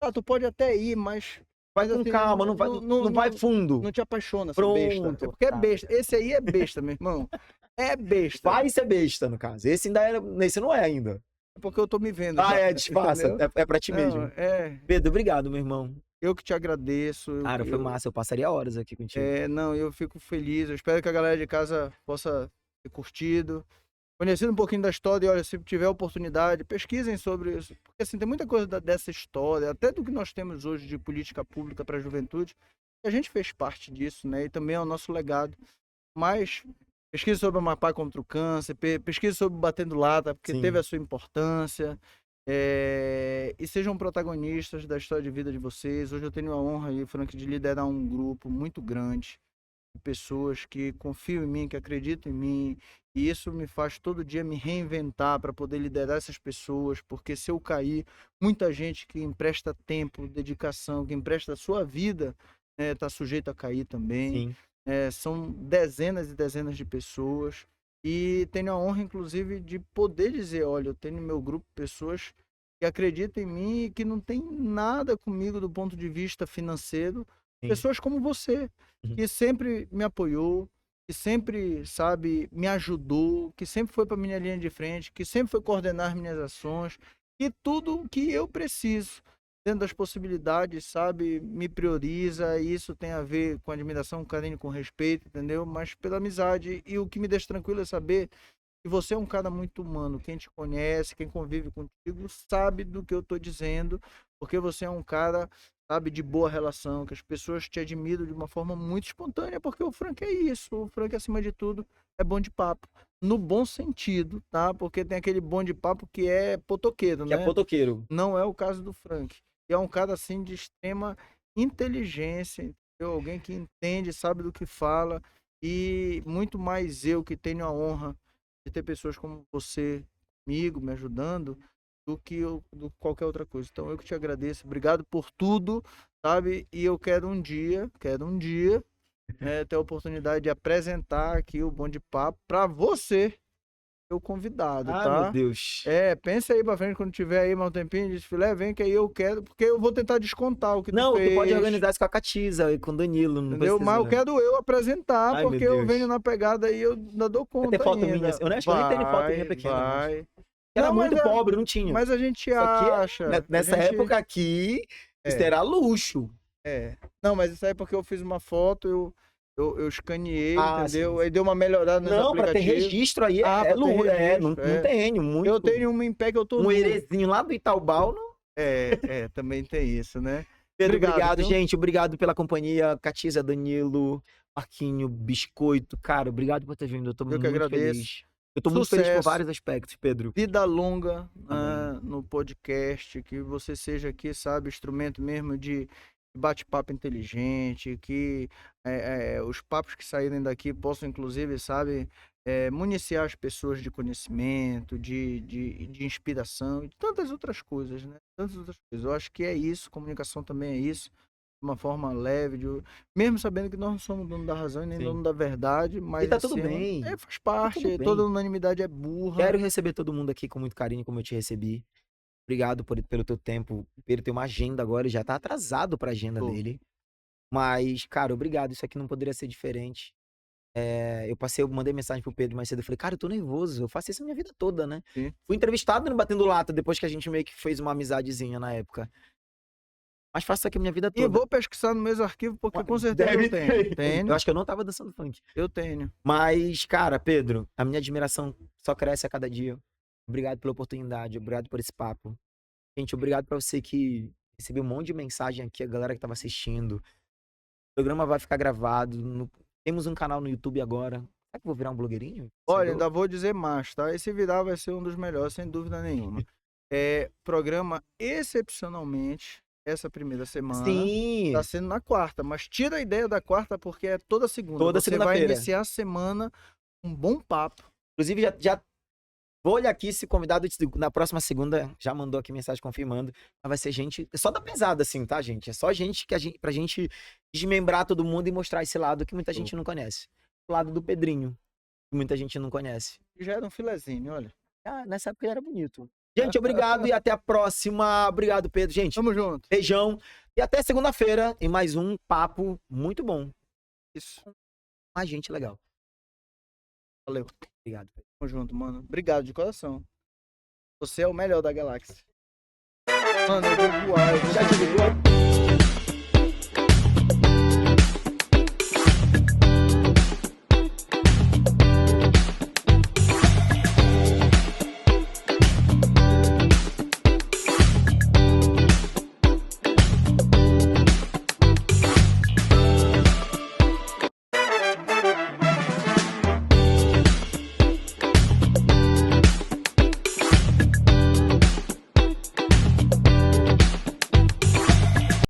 Ah, tu pode até ir, mas Vai com assim, calma, não vai fundo. não te apaixona, seu besta. É Pronto. porque é besta. Esse aí é besta, meu irmão. É besta. Vai ser besta, no caso. Esse ainda era. Esse não é ainda. É porque eu tô me vendo. Ah, já, disfarça. entendeu? É pra ti Não, mesmo. é. Pedro, obrigado, meu irmão. Eu que te agradeço. Cara, foi massa. Eu passaria horas aqui contigo. Não, eu fico feliz. Eu espero que a galera de casa possa ter curtido, conhecido um pouquinho da história. E olha, se tiver oportunidade, pesquisem sobre isso. Porque assim, tem muita coisa dessa história, até do que nós temos hoje de política pública para a juventude, que a gente fez parte disso, né? E também é o nosso legado. Mas pesquise sobre o Amapá contra o câncer, pesquise sobre o Batendo Lata, porque Sim. teve a sua importância. E sejam protagonistas da história de vida de vocês. Hoje eu tenho a honra, aí, Frank, de liderar um grupo muito grande de pessoas que confiam em mim, que acreditam em mim. E isso me faz todo dia me reinventar para poder liderar essas pessoas, porque se eu cair, muita gente que empresta tempo, dedicação, que empresta a sua vida, está sujeito a cair também. Sim. São dezenas e dezenas de pessoas. E tenho a honra, inclusive, de poder dizer, olha, eu tenho no meu grupo pessoas que acreditam em mim e que não tem nada comigo do ponto de vista financeiro. Sim. Pessoas como você, que sempre me apoiou, que sempre, sabe, me ajudou, que sempre foi para minha linha de frente, que sempre foi coordenar minhas ações, e tudo o que eu preciso, dentro das possibilidades, sabe, me prioriza, e isso tem a ver com admiração, com carinho, com respeito, entendeu? Mas pela amizade, e o que me deixa tranquilo é saber que você é um cara muito humano. Quem te conhece, quem convive contigo, sabe do que eu tô dizendo, porque você é um cara, sabe, de boa relação, que as pessoas te admiram de uma forma muito espontânea, porque o Frank é isso. O Frank, acima de tudo, é bom de papo. No bom sentido, tá? Porque tem aquele bom de papo que é potoqueiro, Que né? é potoqueiro. Não é o caso do Frank. E é um cara, assim, de extrema inteligência, entendeu? Alguém que entende, sabe do que fala. E muito mais eu que tenho a honra de ter pessoas como você comigo, me ajudando, do que qualquer outra coisa. Então eu que te agradeço, obrigado por tudo, sabe? E eu quero um dia, né, ter a oportunidade de apresentar aqui o Bom de Papo para você. o convidado, Ah, tá? meu Deus. Pensa aí pra frente, quando tiver aí mais um tempinho de desfilé, vem que aí eu quero, porque eu vou tentar descontar o que Não, tu fez. tu pode organizar isso com a Catiza e com o Danilo, não Entendeu? precisa. Mas eu quero eu apresentar, Ai, porque meu eu Deus. venho na pegada e eu ainda dou Vai conta ter foto ainda. minha. Eu acho que eu nem tenho foto minha pequena. Vai. Era Não, muito mas pobre, não tinha. Mas a gente Isso aqui acha. nessa época aqui, isso era luxo. Não, mas isso aí é porque eu fiz uma foto, eu escaneei, entendeu? Sim. Aí deu uma melhorada nos não, aplicativos. Pra ter registro aí é luxo. Não tenho muito. Eu tenho uma em pé que eu tô... Um erezinho lá do Itaubal. Também tem isso, né? Pedro, obrigado, gente. Obrigado pela companhia. Catiza, Danilo, Marquinho, Biscoito. Cara, obrigado por ter vindo. Eu tô muito feliz. Eu tô muito feliz por vários aspectos, Pedro. Vida longa no podcast, que você seja aqui, sabe, instrumento mesmo de bate-papo inteligente, que os papos que saírem daqui possam, inclusive, sabe, municiar as pessoas de conhecimento, de inspiração e tantas outras coisas, né? Tantas outras coisas. Eu acho que é isso, comunicação também é isso. De uma forma leve, mesmo sabendo que nós não somos dono da razão e nem dono da verdade, mas e tá tudo bem. Faz parte, toda unanimidade é burra. Quero receber todo mundo aqui com muito carinho, como eu te recebi. Obrigado pelo teu tempo. Pedro tem uma agenda agora, ele já tá atrasado pra agenda dele. Mas, cara, obrigado. Isso aqui não poderia ser diferente. Eu mandei mensagem pro Pedro mais cedo. Eu falei, cara, eu tô nervoso. Eu faço isso a minha vida toda, né? Sim. Fui entrevistado no Batendo Lata, depois que a gente meio que fez uma amizadezinha na época. Mas faço isso aqui a minha vida toda. E vou pesquisar no meus arquivos, porque com certeza eu tenho. Eu acho que eu não tava dançando funk. Eu tenho. Mas, cara, Pedro, a minha admiração só cresce a cada dia. Obrigado pela oportunidade, obrigado por esse papo. Gente, obrigado pra você que recebeu um monte de mensagem aqui, a galera que tava assistindo. O programa vai ficar gravado. Temos um canal no YouTube agora. Será que eu vou virar um blogueirinho? Olha, ainda vou dizer mais, tá? Esse virar vai ser um dos melhores, sem dúvida nenhuma. Programa excepcionalmente essa primeira semana. Sim. Tá sendo na quarta, mas tira a ideia da quarta porque é toda segunda. Toda Você segunda-feira. vai iniciar a semana com um bom papo. Inclusive, já vou olhar aqui se convidado na próxima segunda já mandou aqui mensagem confirmando. Mas vai ser gente só da pesada, assim, tá, gente? É só gente pra gente desmembrar todo mundo e mostrar esse lado que muita gente não conhece. O lado do Pedrinho, que muita gente não conhece. Já era um filezinho, olha. Nessa época ele era bonito. Gente, obrigado e até a próxima. Obrigado, Pedro. Gente, tamo junto. Beijão. E até segunda-feira em mais um papo muito bom. Isso. Mais gente legal. Valeu. Obrigado, Pedro. Tamo junto, mano. Obrigado de coração. Você é o melhor da galáxia. Mano, eu vou voar. Já te ligou?